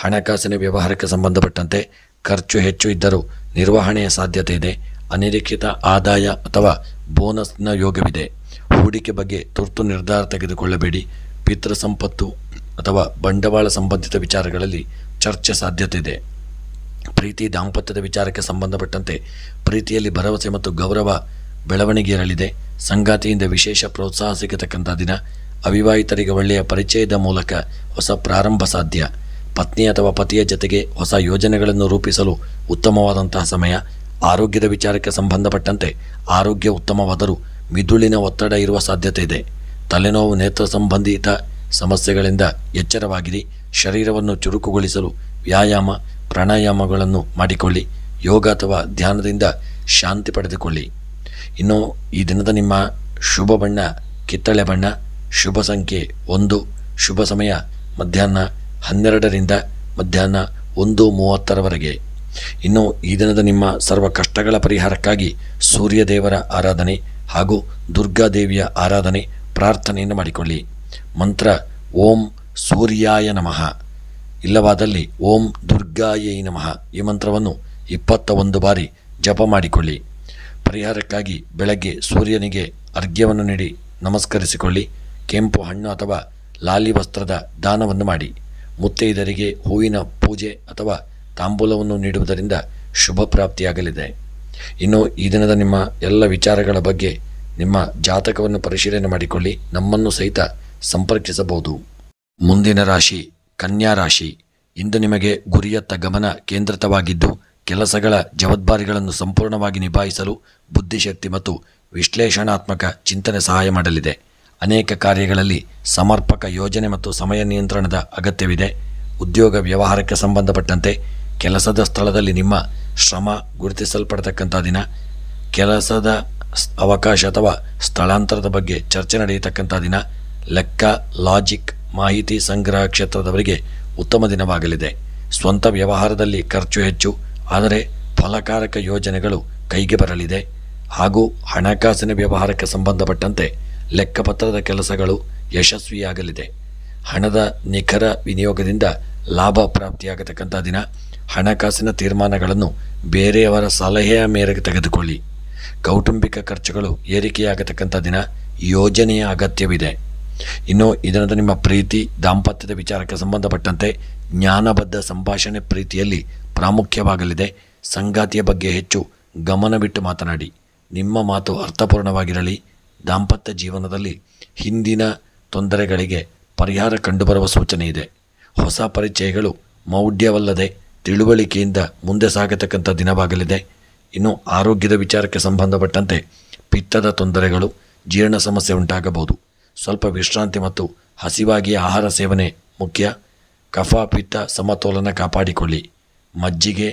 ಹಣಕಾಸಿನ ವ್ಯವಹಾರಕ್ಕೆ ಸಂಬಂಧಪಟ್ಟಂತೆ ಖರ್ಚು ಹೆಚ್ಚು ಇದ್ದರೂ ನಿರ್ವಹಣೆಯ ಸಾಧ್ಯತೆ ಇದೆ. ಅನಿರೀಕ್ಷಿತ ಆದಾಯ ಅಥವಾ ಬೋನಸ್ನ ಯೋಗವಿದೆ. ಹೂಡಿಕೆ ಬಗ್ಗೆ ತುರ್ತು ನಿರ್ಧಾರ ತೆಗೆದುಕೊಳ್ಳಬೇಡಿ. ಪಿತೃ ಸಂಪತ್ತು ಅಥವಾ ಬಂಡವಾಳ ಸಂಬಂಧಿತ ವಿಚಾರಗಳಲ್ಲಿ ಚರ್ಚೆ ಸಾಧ್ಯತೆ ಇದೆ. ಪ್ರೀತಿ ದಾಂಪತ್ಯದ ವಿಚಾರಕ್ಕೆ ಸಂಬಂಧಪಟ್ಟಂತೆ ಪ್ರೀತಿಯಲ್ಲಿ ಭರವಸೆ ಮತ್ತು ಗೌರವ ಬೆಳವಣಿಗೆ ಇರಲಿದೆ. ಸಂಗಾತಿಯಿಂದ ವಿಶೇಷ ಪ್ರೋತ್ಸಾಹ ಸಿಗತಕ್ಕಂಥ ದಿನ. ಅವಿವಾಹಿತರಿಗೆ ಒಳ್ಳೆಯ ಪರಿಚಯದ ಮೂಲಕ ಹೊಸ ಪ್ರಾರಂಭ ಸಾಧ್ಯ. ಪತ್ನಿ ಅಥವಾ ಪತಿಯ ಜೊತೆಗೆ ಹೊಸ ಯೋಜನೆಗಳನ್ನು ರೂಪಿಸಲು ಉತ್ತಮವಾದಂತಹ ಸಮಯ. ಆರೋಗ್ಯದ ವಿಚಾರಕ್ಕೆ ಸಂಬಂಧಪಟ್ಟಂತೆ ಆರೋಗ್ಯ ಉತ್ತಮವಾದರೂ ಮಿದುಳಿನ ಒತ್ತಡ ಇರುವ ಸಾಧ್ಯತೆ ಇದೆ. ತಲೆನೋವು, ನೇತ್ರ ಸಂಬಂಧಿತ ಸಮಸ್ಯೆಗಳಿಂದ ಎಚ್ಚರವಾಗಿರಿ. ಶರೀರವನ್ನು ಚುರುಕುಗೊಳಿಸಲು ವ್ಯಾಯಾಮ, ಪ್ರಾಣಾಯಾಮಗಳನ್ನು ಮಾಡಿಕೊಳ್ಳಿ. ಯೋಗ ಅಥವಾ ಧ್ಯಾನದಿಂದ ಶಾಂತಿ ಪಡೆದುಕೊಳ್ಳಿ. ಇನ್ನು ಈ ದಿನದ ನಿಮ್ಮ ಶುಭ ಬಣ್ಣ ಕಿತ್ತಳೆ ಬಣ್ಣ, ಶುಭ ಸಂಖ್ಯೆ 1, ಶುಭ ಸಮಯ ಮಧ್ಯಾಹ್ನ 12ರಿಂದ ಮಧ್ಯಾಹ್ನ 1:30ರವರೆಗೆ. ಇನ್ನು ಈ ದಿನದ ನಿಮ್ಮ ಸರ್ವ ಕಷ್ಟಗಳ ಪರಿಹಾರಕ್ಕಾಗಿ ಸೂರ್ಯದೇವರ ಆರಾಧನೆ ಹಾಗೂ ದುರ್ಗಾದೇವಿಯ ಆರಾಧನೆ, ಪ್ರಾರ್ಥನೆಯನ್ನು ಮಾಡಿಕೊಳ್ಳಿ. ಮಂತ್ರ: ಓಂ ಸೂರ್ಯಾಯ ನಮಃ, ಇಲ್ಲವಾದಲ್ಲಿ ಓಂ ದುರ್ಗಾಯೈ ನಮಃ. ಈ ಮಂತ್ರವನ್ನು 21 ಬಾರಿ ಜಪ ಮಾಡಿಕೊಳ್ಳಿ. ಪರಿಹಾರಕ್ಕಾಗಿ ಬೆಳಗ್ಗೆ ಸೂರ್ಯನಿಗೆ ಅರ್ಘ್ಯವನ್ನು ನೀಡಿ ನಮಸ್ಕರಿಸಿಕೊಳ್ಳಿ. ಕೆಂಪು ಹಣ್ಣು ಅಥವಾ ಲಾಲಿ ವಸ್ತ್ರದ ದಾನವನ್ನು ಮಾಡಿ. ಮುತ್ತೈದರಿಗೆ ಹೂವಿನ ಪೂಜೆ ಅಥವಾ ತಾಂಬೂಲವನ್ನು ನೀಡುವುದರಿಂದ ಶುಭ ಪ್ರಾಪ್ತಿಯಾಗಲಿದೆ. ಇನ್ನು ಈ ದಿನದ ನಿಮ್ಮ ಎಲ್ಲ ವಿಚಾರಗಳ ಬಗ್ಗೆ ನಿಮ್ಮ ಜಾತಕವನ್ನು ಪರಿಶೀಲನೆ ಮಾಡಿಕೊಳ್ಳಿ. ನಮ್ಮನ್ನು ಸಹಿತ ಸಂಪರ್ಕಿಸಬಹುದು. ಮುಂದಿನ ರಾಶಿ ಕನ್ಯಾ ರಾಶಿ. ಇಂದು ನಿಮಗೆ ಗುರಿಯತ್ತ ಗಮನ ಕೇಂದ್ರಿತವಾಗಿದ್ದು ಕೆಲಸಗಳ ಜವಾಬ್ದಾರಿಗಳನ್ನು ಸಂಪೂರ್ಣವಾಗಿ ನಿಭಾಯಿಸಲು ಬುದ್ಧಿಶಕ್ತಿ ಮತ್ತು ವಿಶ್ಲೇಷಣಾತ್ಮಕ ಚಿಂತನೆ ಸಹಾಯ ಮಾಡಲಿದೆ. ಅನೇಕ ಕಾರ್ಯಗಳಲ್ಲಿ ಸಮರ್ಪಕ ಯೋಜನೆ ಮತ್ತು ಸಮಯ ನಿಯಂತ್ರಣದ ಅಗತ್ಯವಿದೆ. ಉದ್ಯೋಗ ವ್ಯವಹಾರಕ್ಕೆ ಸಂಬಂಧಪಟ್ಟಂತೆ ಕೆಲಸದ ಸ್ಥಳದಲ್ಲಿ ನಿಮ್ಮ ಶ್ರಮ ಗುರುತಿಸಲ್ಪಡತಕ್ಕಂಥ ದಿನ. ಕೆಲಸದ ಅವಕಾಶ ಅಥವಾ ಸ್ಥಳಾಂತರದ ಬಗ್ಗೆ ಚರ್ಚೆ ನಡೆಯತಕ್ಕಂಥ ದಿನ. ಲೆಕ್ಕ, ಲಾಜಿಕ್, ಮಾಹಿತಿ ಸಂಗ್ರಹ ಕ್ಷೇತ್ರದವರಿಗೆ ಉತ್ತಮ ದಿನವಾಗಲಿದೆ. ಸ್ವಂತ ವ್ಯವಹಾರದಲ್ಲಿ ಖರ್ಚು ಹೆಚ್ಚು, ಆದರೆ ಫಲಕಾರಕ ಯೋಜನೆಗಳು ಕೈಗೆ ಬರಲಿದೆ. ಹಾಗೂ ಹಣಕಾಸಿನ ವ್ಯವಹಾರಕ್ಕೆ ಸಂಬಂಧಪಟ್ಟಂತೆ ಲೆಕ್ಕಪತ್ರದ ಕೆಲಸಗಳು ಯಶಸ್ವಿಯಾಗಲಿದೆ. ಹಣದ ನಿಖರ ವಿನಿಯೋಗದಿಂದ ಲಾಭ ಪ್ರಾಪ್ತಿಯಾಗತಕ್ಕಂಥ ದಿನ. ಹಣಕಾಸಿನ ತೀರ್ಮಾನಗಳನ್ನು ಬೇರೆಯವರ ಸಲಹೆಯ ಮೇರೆಗೆ ತೆಗೆದುಕೊಳ್ಳಿ. ಕೌಟುಂಬಿಕ ಖರ್ಚುಗಳು ಏರಿಕೆಯಾಗತಕ್ಕಂಥ ದಿನ. ಯೋಜನೆಯ ಅಗತ್ಯವಿದೆ. ಇನ್ನು ಈ ದಿನದ ನಿಮ್ಮ ಪ್ರೀತಿ ದಾಂಪತ್ಯದ ವಿಚಾರಕ್ಕೆ ಸಂಬಂಧಪಟ್ಟಂತೆ ಜ್ಞಾನಬದ್ಧ ಸಂಭಾಷಣೆ ಪ್ರೀತಿಯಲ್ಲಿ ಪ್ರಾಮುಖ್ಯವಾಗಲಿದೆ. ಸಂಗಾತಿಯ ಬಗ್ಗೆ ಹೆಚ್ಚು ಗಮನವಿಟ್ಟು ಮಾತನಾಡಿ. ನಿಮ್ಮ ಮಾತು ಅರ್ಥಪೂರ್ಣವಾಗಿರಲಿ. ದಾಂಪತ್ಯ ಜೀವನದಲ್ಲಿ ಹಿಂದಿನ ತೊಂದರೆಗಳಿಗೆ ಪರಿಹಾರ ಕಂಡುಬರುವ ಸೂಚನೆ ಇದೆ. ಹೊಸ ಪರಿಚಯಗಳು ಮೌಢ್ಯವಲ್ಲದೆ ತಿಳುವಳಿಕೆಯಿಂದ ಮುಂದೆ ಸಾಗತಕ್ಕಂಥ ದಿನವಾಗಲಿದೆ. ಇನ್ನು ಆರೋಗ್ಯದ ವಿಚಾರಕ್ಕೆ ಸಂಬಂಧಪಟ್ಟಂತೆ ಪಿತ್ತದ ತೊಂದರೆಗಳು, ಜೀರ್ಣ ಸಮಸ್ಯೆ ಉಂಟಾಗಬಹುದು. ಸ್ವಲ್ಪ ವಿಶ್ರಾಂತಿ ಮತ್ತು ಹಸಿವಾಗಿ ಆಹಾರ ಸೇವನೆ ಮುಖ್ಯ. ಕಫ ಪಿತ್ತ ಸಮತೋಲನ ಕಾಪಾಡಿಕೊಳ್ಳಿ. ಮಜ್ಜಿಗೆ,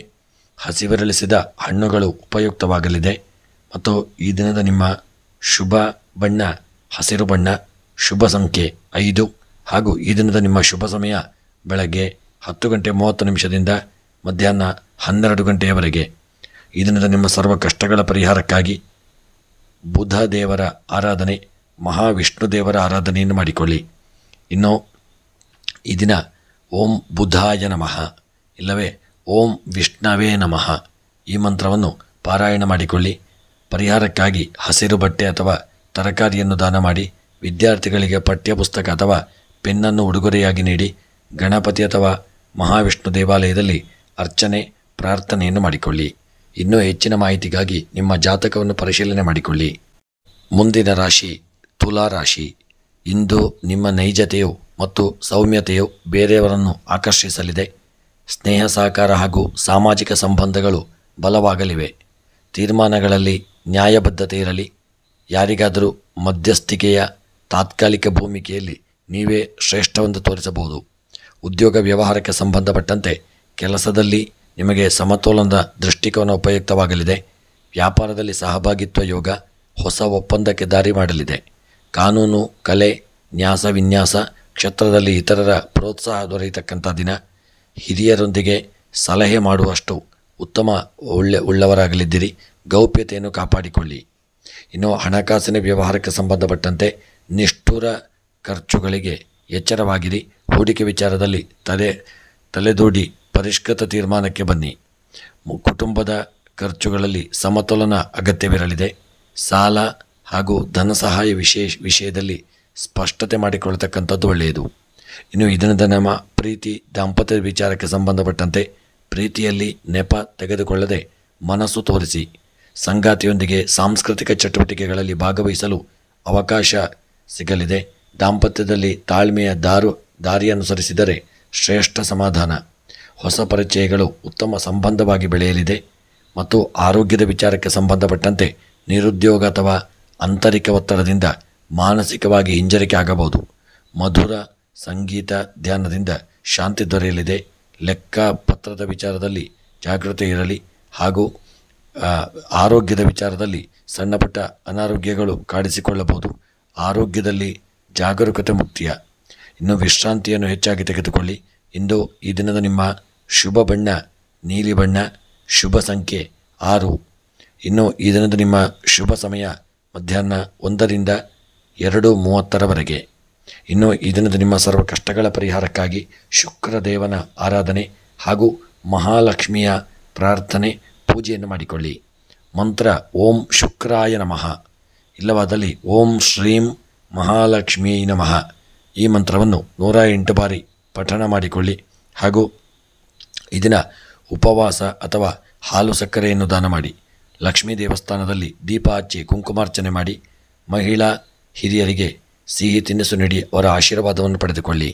ಹಸಿವೆರಳಿಸಿದ ಹಣ್ಣುಗಳು ಉಪಯುಕ್ತವಾಗಲಿದೆ. ಮತ್ತು ಈ ದಿನದ ನಿಮ್ಮ ಶುಭ ಬಣ್ಣ ಹಸಿರು ಬಣ್ಣ, ಶುಭ ಸಂಖ್ಯೆ 5 ಹಾಗೂ ಈ ದಿನದ ನಿಮ್ಮ ಶುಭ ಸಮಯ ಬೆಳಗ್ಗೆ 10:30 ಮಧ್ಯಾಹ್ನ 12 ಗಂಟೆಯವರೆಗೆ. ಈ ದಿನದ ನಿಮ್ಮ ಸರ್ವ ಕಷ್ಟಗಳ ಪರಿಹಾರಕ್ಕಾಗಿ ಬುಧ ದೇವರ ಆರಾಧನೆ, ಮಹಾವಿಷ್ಣು ದೇವರ ಆರಾಧನೆಯನ್ನು ಮಾಡಿಕೊಳ್ಳಿ. ಇನ್ನು ಈ ದಿನ ಓಂ ಬುಧಾಯ ನಮಃ ಇಲ್ಲವೇ ಓಂ ವಿಷ್ಣವೇ ನಮಃ ಈ ಮಂತ್ರವನ್ನು ಪಾರಾಯಣ ಮಾಡಿಕೊಳ್ಳಿ. ಪರಿಹಾರಕ್ಕಾಗಿ ಹಸಿರು ಬಟ್ಟೆ ಅಥವಾ ತರಕಾರಿಯನ್ನು ದಾನ ಮಾಡಿ. ವಿದ್ಯಾರ್ಥಿಗಳಿಗೆ ಪಠ್ಯಪುಸ್ತಕ ಅಥವಾ ಪೆನ್ನನ್ನು ಉಡುಗೊರೆಯಾಗಿ ನೀಡಿ. ಗಣಪತಿ ಅಥವಾ ಮಹಾವಿಷ್ಣು ದೇವಾಲಯದಲ್ಲಿ ಅರ್ಚನೆ ಪ್ರಾರ್ಥನೆಯನ್ನು ಮಾಡಿಕೊಳ್ಳಿ. ಇನ್ನೂ ಹೆಚ್ಚಿನ ಮಾಹಿತಿಗಾಗಿ ನಿಮ್ಮ ಜಾತಕವನ್ನು ಪರಿಶೀಲನೆ ಮಾಡಿಕೊಳ್ಳಿ. ಮುಂದಿನ ರಾಶಿ ತುಲಾ ರಾಶಿ. ಇಂದು ನಿಮ್ಮ ನೈಜತೆಯು ಮತ್ತು ಸೌಮ್ಯತೆಯು ಬೇರೆಯವರನ್ನು ಆಕರ್ಷಿಸಲಿದೆ. ಸ್ನೇಹ ಸಹಕಾರ ಹಾಗೂ ಸಾಮಾಜಿಕ ಸಂಬಂಧಗಳು ಬಲವಾಗಲಿವೆ. ತೀರ್ಮಾನಗಳಲ್ಲಿ ನ್ಯಾಯಬದ್ಧತೆ ಇರಲಿ. ಯಾರಿಗಾದರೂ ಮಧ್ಯಸ್ಥಿಕೆಯ ತಾತ್ಕಾಲಿಕ ಭೂಮಿಕೆಯಲ್ಲಿ ನೀವೇ ಶ್ರೇಷ್ಠವೆಂದು ತೋರಿಸಬಹುದು. ಉದ್ಯೋಗ ವ್ಯವಹಾರಕ್ಕೆ ಸಂಬಂಧಪಟ್ಟಂತೆ ಕೆಲಸದಲ್ಲಿ ನಿಮಗೆ ಸಮತೋಲನದ ದೃಷ್ಟಿಕೋನ ಉಪಯುಕ್ತವಾಗಲಿದೆ. ವ್ಯಾಪಾರದಲ್ಲಿ ಸಹಭಾಗಿತ್ವ ಯೋಗ ಹೊಸ ಒಪ್ಪಂದಕ್ಕೆ ದಾರಿ ಮಾಡಲಿದೆ. ಕಾನೂನು, ಕಲೆ, ನ್ಯಾಸ ವಿನ್ಯಾಸ ಕ್ಷೇತ್ರದಲ್ಲಿ ಇತರರ ಪ್ರೋತ್ಸಾಹ ದೊರೆಯತಕ್ಕಂಥ ದಿನ. ಹಿರಿಯರೊಂದಿಗೆ ಸಲಹೆ ಮಾಡುವಷ್ಟು ಉತ್ತಮ ಉಳ್ಳವರಾಗಲಿದ್ದೀರಿ. ಗೌಪ್ಯತೆಯನ್ನು ಕಾಪಾಡಿಕೊಳ್ಳಿ. ಇನ್ನು ಹಣಕಾಸಿನ ವ್ಯವಹಾರಕ್ಕೆ ಸಂಬಂಧಪಟ್ಟಂತೆ ನಿಷ್ಠುರ ಖರ್ಚುಗಳಿಗೆ ಎಚ್ಚರವಾಗಿರಿ. ಹೂಡಿಕೆ ವಿಚಾರದಲ್ಲಿ ತಲೆದೂಡಿ ಪರಿಷ್ಕೃತ ತೀರ್ಮಾನಕ್ಕೆ ಬನ್ನಿ. ಕುಟುಂಬದ ಖರ್ಚುಗಳಲ್ಲಿ ಸಮತೋಲನ ಅಗತ್ಯವಿರಲಿದೆ. ಸಾಲ ಹಾಗೂ ಧನ ಸಹಾಯ ವಿಷಯದಲ್ಲಿ ಸ್ಪಷ್ಟತೆ ಮಾಡಿಕೊಳ್ಳತಕ್ಕಂಥದ್ದು ಒಳ್ಳೆಯದು. ಇನ್ನು ಇದರಿಂದ ನಮ್ಮ ಪ್ರೀತಿ ದಾಂಪತ್ಯದ ವಿಚಾರಕ್ಕೆ ಸಂಬಂಧಪಟ್ಟಂತೆ ಪ್ರೀತಿಯಲ್ಲಿ ನೆಪ ತೆಗೆದುಕೊಳ್ಳದೆ ಮನಸ್ಸು ತೋರಿಸಿ. ಸಂಗಾತಿಯೊಂದಿಗೆ ಸಾಂಸ್ಕೃತಿಕ ಚಟುವಟಿಕೆಗಳಲ್ಲಿ ಭಾಗವಹಿಸಲು ಅವಕಾಶ ಸಿಗಲಿದೆ. ದಾಂಪತ್ಯದಲ್ಲಿ ತಾಳ್ಮೆಯ ದಾರಿ ಅನುಸರಿಸಿದರೆ ಶ್ರೇಷ್ಠ ಸಮಾಧಾನ. ಹೊಸ ಪರಿಚಯಗಳು ಉತ್ತಮ ಸಂಬಂಧವಾಗಿ ಬೆಳೆಯಲಿದೆ. ಮತ್ತು ಆರೋಗ್ಯದ ವಿಚಾರಕ್ಕೆ ಸಂಬಂಧಪಟ್ಟಂತೆ ನಿರುದ್ಯೋಗ ಅಥವಾ ಆಂತರಿಕ ಒತ್ತಡದಿಂದ ಮಾನಸಿಕವಾಗಿ ಹಿಂಜರಿಕೆ ಆಗಬಹುದು. ಮಧುರ ಸಂಗೀತ ಧ್ಯಾನದಿಂದ ಶಾಂತಿ ದೊರೆಯಲಿದೆ. ಲೆಕ್ಕಪತ್ರದ ವಿಚಾರದಲ್ಲಿ ಜಾಗೃತಿ ಇರಲಿ. ಹಾಗೂ ಆರೋಗ್ಯದ ವಿಚಾರದಲ್ಲಿ ಸಣ್ಣಪುಟ್ಟ ಅನಾರೋಗ್ಯಗಳು ಕಾಡಿಸಿಕೊಳ್ಳಬಹುದು. ಆರೋಗ್ಯದಲ್ಲಿ ಜಾಗರೂಕತೆ ಮುಖ್ಯ. ಇನ್ನು ವಿಶ್ರಾಂತಿಯನ್ನು ಹೆಚ್ಚಾಗಿ ತೆಗೆದುಕೊಳ್ಳಿ. ಇಂದು ಈ ದಿನದ ನಿಮ್ಮ ಶುಭ ಬಣ್ಣ ನೀಲಿ ಬಣ್ಣ, ಶುಭ ಸಂಖ್ಯೆ 6. ಇನ್ನು ಈ ದಿನದ ನಿಮ್ಮ ಶುಭ ಸಮಯ ಮಧ್ಯಾಹ್ನ 1 ರಿಂದ 2:30 ಇನ್ನು ಈ ದಿನದ ನಿಮ್ಮ ಸರ್ವ ಕಷ್ಟಗಳ ಪರಿಹಾರಕ್ಕಾಗಿ ಶುಕ್ರದೇವನ ಆರಾಧನೆ ಹಾಗೂ ಮಹಾಲಕ್ಷ್ಮಿಯ ಪ್ರಾರ್ಥನೆ ಪೂಜೆಯನ್ನು ಮಾಡಿಕೊಳ್ಳಿ. ಮಂತ್ರ ಓಂ ಶುಕ್ರಾಯ ನಮಃ ಇಲ್ಲವಾದಲ್ಲಿ ಓಂ ಶ್ರೀಂ ಮಹಾಲಕ್ಷ್ಮೀ ನಮಃ ಈ ಮಂತ್ರವನ್ನು 108 ಬಾರಿ ಪಠಣ ಮಾಡಿಕೊಳ್ಳಿ. ಹಾಗೂ ಈ ದಿನ ಉಪವಾಸ ಅಥವಾ ಹಾಲು ಸಕ್ಕರೆಯನ್ನು ದಾನ ಮಾಡಿ. ಲಕ್ಷ್ಮೀ ದೇವಸ್ಥಾನದಲ್ಲಿ ದೀಪ ಹಚ್ಚಿ ಕುಂಕುಮಾರ್ಚನೆ ಮಾಡಿ. ಮಹಿಳಾ ಹಿರಿಯರಿಗೆ ಸಿಹಿ ತಿನಿಸು ನೀಡಿ ಅವರ ಆಶೀರ್ವಾದವನ್ನು ಪಡೆದುಕೊಳ್ಳಿ.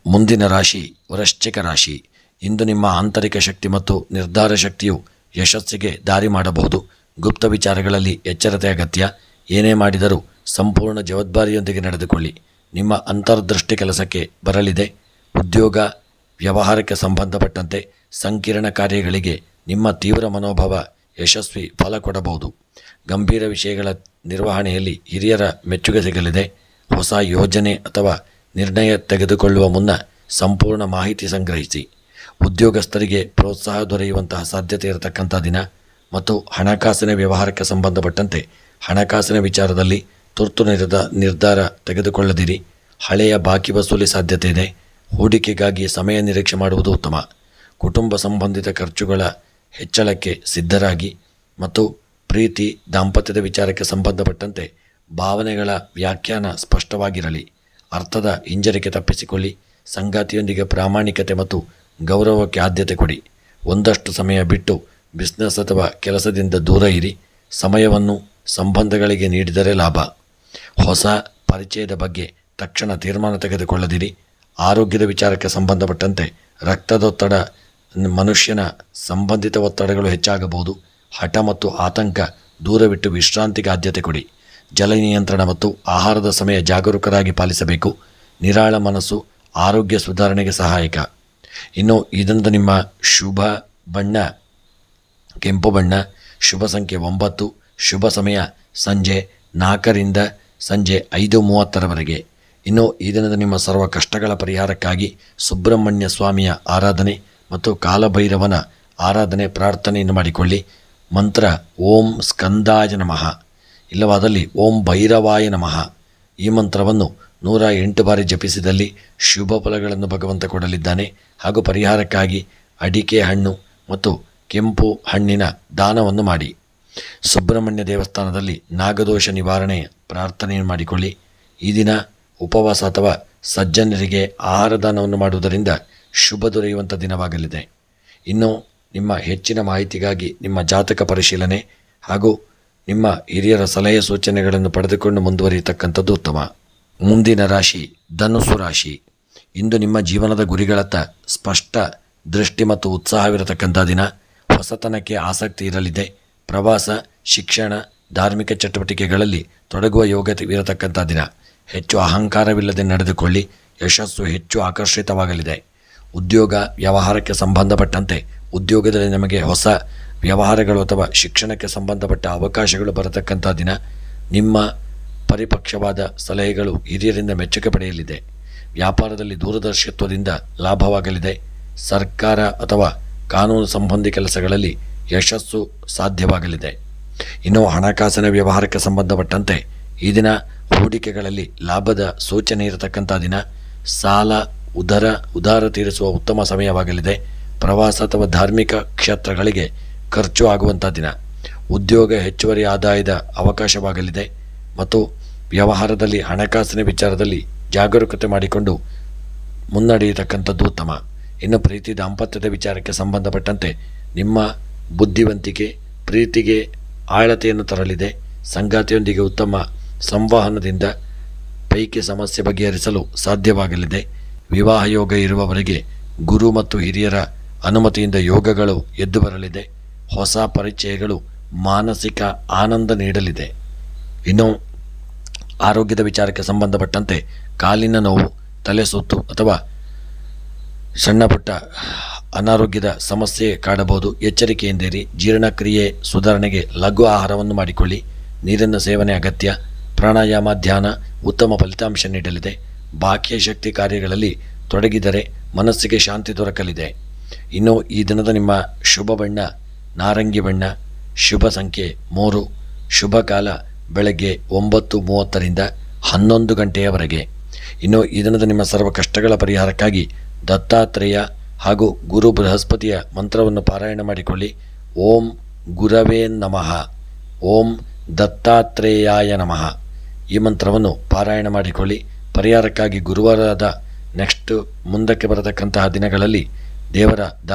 ಮುಂದಿನ ರಾಶಿ ವೃಶ್ಚಿಕ ರಾಶಿ. ಇಂದು ನಿಮ್ಮ ಆಂತರಿಕ ಶಕ್ತಿ ಮತ್ತು ನಿರ್ಧಾರ ಶಕ್ತಿಯು ಯಶಸ್ಸಿಗೆ ದಾರಿ ಮಾಡಬಹುದು. ಗುಪ್ತ ವಿಚಾರಗಳಲ್ಲಿ ಎಚ್ಚರತೆ ಅಗತ್ಯ. ಏನೇ ಮಾಡಿದರೂ ಸಂಪೂರ್ಣ ಜವಾಬ್ದಾರಿಯೊಂದಿಗೆ ನಡೆದುಕೊಳ್ಳಿ. ನಿಮ್ಮ ಅಂತರ್ದೃಷ್ಟಿ ಕೆಲಸಕ್ಕೆ ಬರಲಿದೆ. ಉದ್ಯೋಗ ವ್ಯವಹಾರಕ್ಕೆ ಸಂಬಂಧಪಟ್ಟಂತೆ ಸಂಕೀರ್ಣ ಕಾರ್ಯಗಳಿಗೆ ನಿಮ್ಮ ತೀವ್ರ ಮನೋಭಾವ ಯಶಸ್ವಿ ಫಲ ಕೊಡಬಹುದು. ಗಂಭೀರ ವಿಷಯಗಳ ನಿರ್ವಹಣೆಯಲ್ಲಿ ಹಿರಿಯರ ಮೆಚ್ಚುಗೆ ಸಿಗಲಿದೆ. ಹೊಸ ಯೋಜನೆ ಅಥವಾ ನಿರ್ಣಯ ತೆಗೆದುಕೊಳ್ಳುವ ಮುನ್ನ ಸಂಪೂರ್ಣ ಮಾಹಿತಿ ಸಂಗ್ರಹಿಸಿ. ಉದ್ಯೋಗಸ್ಥರಿಗೆ ಪ್ರೋತ್ಸಾಹ ದೊರೆಯುವಂತಹ ಸಾಧ್ಯತೆ ಇರತಕ್ಕಂಥ ದಿನ. ಮತ್ತು ಹಣಕಾಸಿನ ವ್ಯವಹಾರಕ್ಕೆ ಸಂಬಂಧಪಟ್ಟಂತೆ ಹಣಕಾಸಿನ ವಿಚಾರದಲ್ಲಿ ತುರ್ತು ನಿರ್ಧಾರ ತೆಗೆದುಕೊಳ್ಳದಿರಿ. ಹಳೆಯ ಬಾಕಿ ವಸೂಲಿ ಸಾಧ್ಯತೆ ಇದೆ. ಹೂಡಿಕೆಗಾಗಿ ಸಮಯ ನಿರೀಕ್ಷೆ ಮಾಡುವುದು ಉತ್ತಮ. ಕುಟುಂಬ ಸಂಬಂಧಿತ ಖರ್ಚುಗಳ ಹೆಚ್ಚಳಕ್ಕೆ ಸಿದ್ಧರಾಗಿ. ಮತ್ತು ಪ್ರೀತಿ ದಾಂಪತ್ಯದ ವಿಚಾರಕ್ಕೆ ಸಂಬಂಧಪಟ್ಟಂತೆ ಭಾವನೆಗಳ ವ್ಯಾಖ್ಯಾನ ಸ್ಪಷ್ಟವಾಗಿರಲಿ. ಅರ್ಥದ ಹಿಂಜರಿಕೆ ತಪ್ಪಿಸಿಕೊಳ್ಳಿ. ಸಂಗಾತಿಯೊಂದಿಗೆ ಪ್ರಾಮಾಣಿಕತೆ ಮತ್ತು ಗೌರವಕ್ಕೆ ಆದ್ಯತೆ ಕೊಡಿ. ಒಂದಷ್ಟು ಸಮಯ ಬಿಟ್ಟು ಬಿಸ್ನೆಸ್ ಅಥವಾ ಕೆಲಸದಿಂದ ದೂರ ಇರಿ. ಸಮಯವನ್ನು ಸಂಬಂಧಗಳಿಗೆ ನೀಡಿದರೆ ಲಾಭ. ಹೊಸ ಪರಿಚಯದ ಬಗ್ಗೆ ತಕ್ಷಣ ತೀರ್ಮಾನ ತೆಗೆದುಕೊಳ್ಳದಿರಿ. ಆರೋಗ್ಯದ ವಿಚಾರಕ್ಕೆ ಸಂಬಂಧಪಟ್ಟಂತೆ ರಕ್ತದೊತ್ತಡ, ಮನುಷ್ಯನ ಸಂಬಂಧಿತ ಒತ್ತಡಗಳು ಹೆಚ್ಚಾಗಬಹುದು. ಹಠ ಮತ್ತು ಆತಂಕ ದೂರವಿಟ್ಟು ವಿಶ್ರಾಂತಿಗೆ ಆದ್ಯತೆ ಕೊಡಿ. ಜಲ ನಿಯಂತ್ರಣ ಮತ್ತು ಆಹಾರದ ಸಮಯ ಜಾಗರೂಕರಾಗಿ ಪಾಲಿಸಬೇಕು. ನಿರಾಳ ಮನಸ್ಸು ಆರೋಗ್ಯ ಸುಧಾರಣೆಗೆ ಸಹಾಯಕ. ಇನ್ನು ಈ ದಿನದ ನಿಮ್ಮ ಶುಭ ಬಣ್ಣ ಕೆಂಪು ಬಣ್ಣ, ಶುಭ ಸಂಖ್ಯೆ 9, ಶುಭ ಸಮಯ ಸಂಜೆ 4ರಿಂದ ಸಂಜೆ 5:30ರವರೆಗೆ. ಇನ್ನು ಈ ದಿನದ ನಿಮ್ಮ ಸರ್ವ ಕಷ್ಟಗಳ ಪರಿಹಾರಕ್ಕಾಗಿ ಸುಬ್ರಹ್ಮಣ್ಯ ಸ್ವಾಮಿಯ ಆರಾಧನೆ ಮತ್ತು ಕಾಲಭೈರವನ ಆರಾಧನೆ ಪ್ರಾರ್ಥನೆಯನ್ನು ಮಾಡಿಕೊಳ್ಳಿ. ಮಂತ್ರ ಓಂ ಸ್ಕಂದಾಯ ನಮಃ, ಇಲ್ಲವಾದಲ್ಲಿ ಓಂ ಭೈರವಾಯ ನಮಃ. ಈ ಮಂತ್ರವನ್ನು 108 ಬಾರಿ ಜಪಿಸಿದಲ್ಲಿ ಶುಭ ಫಲಗಳನ್ನು ಭಗವಂತ ಕೊಡಲಿದ್ದಾನೆ. ಹಾಗೂ ಪರಿಹಾರಕ್ಕಾಗಿ ಅಡಿಕೆ ಹಣ್ಣು ಮತ್ತು ಕೆಂಪು ಹಣ್ಣಿನ ದಾನವನ್ನು ಮಾಡಿ. ಸುಬ್ರಹ್ಮಣ್ಯ ದೇವಸ್ಥಾನದಲ್ಲಿ ನಾಗದೋಷ ನಿವಾರಣೆ ಪ್ರಾರ್ಥನೆಯನ್ನು ಮಾಡಿಕೊಳ್ಳಿ. ಈ ದಿನ ಉಪವಾಸ ಅಥವಾ ಸಜ್ಜನರಿಗೆ ಆಹಾರ ದಾನವನ್ನು ಮಾಡುವುದರಿಂದ ಶುಭ ದೊರೆಯುವಂಥ ದಿನವಾಗಲಿದೆ. ಇನ್ನು ನಿಮ್ಮ ಹೆಚ್ಚಿನ ಮಾಹಿತಿಗಾಗಿ ನಿಮ್ಮ ಜಾತಕ ಪರಿಶೀಲನೆ ಹಾಗೂ ನಿಮ್ಮ ಹಿರಿಯರ ಸಲಹೆ ಸೂಚನೆಗಳನ್ನು ಪಡೆದುಕೊಂಡು ಮುಂದುವರಿಯತಕ್ಕಂಥದ್ದು ಉತ್ತಮ. ಮುಂದಿನ ರಾಶಿ ಧನುಸ್ಸು ರಾಶಿ. ಇಂದು ನಿಮ್ಮ ಜೀವನದ ಗುರಿಗಳತ್ತ ಸ್ಪಷ್ಟ ದೃಷ್ಟಿ ಮತ್ತು ಉತ್ಸಾಹವಿರತಕ್ಕಂಥ ದಿನ. ಹೊಸತನಕ್ಕೆ ಆಸಕ್ತಿ ಇರಲಿದೆ. ಪ್ರವಾಸ, ಶಿಕ್ಷಣ, ಧಾರ್ಮಿಕ ಚಟುವಟಿಕೆಗಳಲ್ಲಿ ತೊಡಗುವ ಯೋಗ್ಯತೆವಿರತಕ್ಕಂಥ ದಿನ. ಹೆಚ್ಚು ಅಹಂಕಾರವಿಲ್ಲದೆ ನಡೆದುಕೊಳ್ಳಿ. ಯಶಸ್ಸು ಹೆಚ್ಚು ಆಕರ್ಷಿತವಾಗಲಿದೆ. ಉದ್ಯೋಗ ವ್ಯವಹಾರಕ್ಕೆ ಸಂಬಂಧಪಟ್ಟಂತೆ ಉದ್ಯೋಗದಲ್ಲಿ ನಮಗೆ ಹೊಸ ವ್ಯವಹಾರಗಳು ಅಥವಾ ಶಿಕ್ಷಣಕ್ಕೆ ಸಂಬಂಧಪಟ್ಟ ಅವಕಾಶಗಳು ಬರತಕ್ಕಂಥ ದಿನ. ನಿಮ್ಮ ಪರಿಪಕ್ವವಾದ ಸಲಹೆಗಳು ಹಿರಿಯರಿಂದ ಮೆಚ್ಚುಗೆ ಪಡೆಯಲಿದೆ. ವ್ಯಾಪಾರದಲ್ಲಿ ದೂರದರ್ಶಿತ್ವದಿಂದ ಲಾಭವಾಗಲಿದೆ. ಸರ್ಕಾರ ಅಥವಾ ಕಾನೂನು ಸಂಬಂಧಿ ಕೆಲಸಗಳಲ್ಲಿ ಯಶಸ್ಸು ಸಾಧ್ಯವಾಗಲಿದೆ. ಇನ್ನು ಹಣಕಾಸಿನ ವ್ಯವಹಾರಕ್ಕೆ ಸಂಬಂಧಪಟ್ಟಂತೆ ಈ ದಿನ ಹೂಡಿಕೆಗಳಲ್ಲಿ ಲಾಭದ ಸೂಚನೆ ಇರತಕ್ಕಂಥ ದಿನ. ಸಾಲ ಉಧಾರ ತೀರಿಸುವ ಉತ್ತಮ ಸಮಯವಾಗಲಿದೆ. ಪ್ರವಾಸ ಅಥವಾ ಧಾರ್ಮಿಕ ಕ್ಷೇತ್ರಗಳಿಗೆ ಖರ್ಚು ಆಗುವಂಥ ದಿನ. ಉದ್ಯೋಗ ಹೆಚ್ಚುವರಿ ಆದಾಯದ ಅವಕಾಶವಾಗಲಿದೆ ಮತ್ತು ವ್ಯವಹಾರದಲ್ಲಿ ಹಣಕಾಸಿನ ವಿಚಾರದಲ್ಲಿ ಜಾಗರೂಕತೆ ಮಾಡಿಕೊಂಡು ಮುನ್ನಡೆಯತಕ್ಕಂಥದ್ದು ಉತ್ತಮ. ಇನ್ನು ಪ್ರೀತಿ ದಾಂಪತ್ಯದ ವಿಚಾರಕ್ಕೆ ಸಂಬಂಧಪಟ್ಟಂತೆ ನಿಮ್ಮ ಬುದ್ಧಿವಂತಿಕೆ ಪ್ರೀತಿಗೆ ಆಳತೆಯನ್ನು ತರಲಿದೆ. ಸಂಗಾತಿಯೊಂದಿಗೆ ಉತ್ತಮ ಸಂವಹನದಿಂದ ಪೈಕಿ ಸಮಸ್ಯೆ ಬಗೆಹರಿಸಲು ಸಾಧ್ಯವಾಗಲಿದೆ. ವಿವಾಹ ಯೋಗ ಇರುವವರಿಗೆ ಗುರು ಮತ್ತು ಹಿರಿಯರ ಅನುಮತಿಯಿಂದ ಯೋಗಗಳು ಎದ್ದು ಬರಲಿದೆ. ಹೊಸ ಪರಿಚಯಗಳು ಮಾನಸಿಕ ಆನಂದ ನೀಡಲಿದೆ. ಇನ್ನು ಆರೋಗ್ಯದ ವಿಚಾರಕ್ಕೆ ಸಂಬಂಧಪಟ್ಟಂತೆ ಕಾಲಿನ ನೋವು, ತಲೆ ಸುತ್ತು ಅಥವಾ ಸಣ್ಣ ಪುಟ್ಟ ಅನಾರೋಗ್ಯದ ಸಮಸ್ಯೆ ಕಾಡಬಹುದು. ಎಚ್ಚರಿಕೆಯಿಂದಿರಿ. ಜೀರ್ಣಕ್ರಿಯೆ ಸುಧಾರಣೆಗೆ ಲಘು ಆಹಾರವನ್ನು ಮಾಡಿಕೊಳ್ಳಿ. ನೀರಿನ ಸೇವನೆ ಅಗತ್ಯ. ಪ್ರಾಣಾಯಾಮ, ಧ್ಯಾನ ಉತ್ತಮ ಫಲಿತಾಂಶ ನೀಡಲಿದೆ. ಬಾಹ್ಯ ಶಕ್ತಿ ಕಾರ್ಯಗಳಲ್ಲಿ ತೊಡಗಿದರೆ ಮನಸ್ಸಿಗೆ ಶಾಂತಿ ದೊರಕಲಿದೆ. ಇನ್ನು ಈ ದಿನದ ನಿಮ್ಮ ಶುಭ ಬಣ್ಣ ನಾರಂಗಿ ಬಣ್ಣ, ಶುಭ ಸಂಖ್ಯೆ 3, ಶುಭ ಕಾಲ ಬೆಳಗ್ಗೆ 9:30ರಿಂದ 11 ಗಂಟೆಯವರೆಗೆ. ಇನ್ನು ಈ ದಿನದ ನಿಮ್ಮ ಸರ್ವ ಕಷ್ಟಗಳ ಪರಿಹಾರಕ್ಕಾಗಿ ದತ್ತಾತ್ರೇಯ ಹಾಗೂ ಗುರು ಬೃಹಸ್ಪತಿಯ ಮಂತ್ರವನ್ನು ಪಾರಾಯಣ ಮಾಡಿಕೊಳ್ಳಿ. ಓಂ ಗುರವೇ ನಮಃ, ಓಂ ದತ್ತಾತ್ರೇಯಾಯ ನಮಃ. ಈ ಮಂತ್ರವನ್ನು ಪಾರಾಯಣ ಮಾಡಿಕೊಳ್ಳಿ. ಪರಿಹಾರಕ್ಕಾಗಿ ಗುರುವಾರದ ನೆಕ್ಸ್ಟ್ ಮುಂದಕ್ಕೆ ಬರತಕ್ಕಂತಹ ದಿನಗಳಲ್ಲಿ ದೇವರ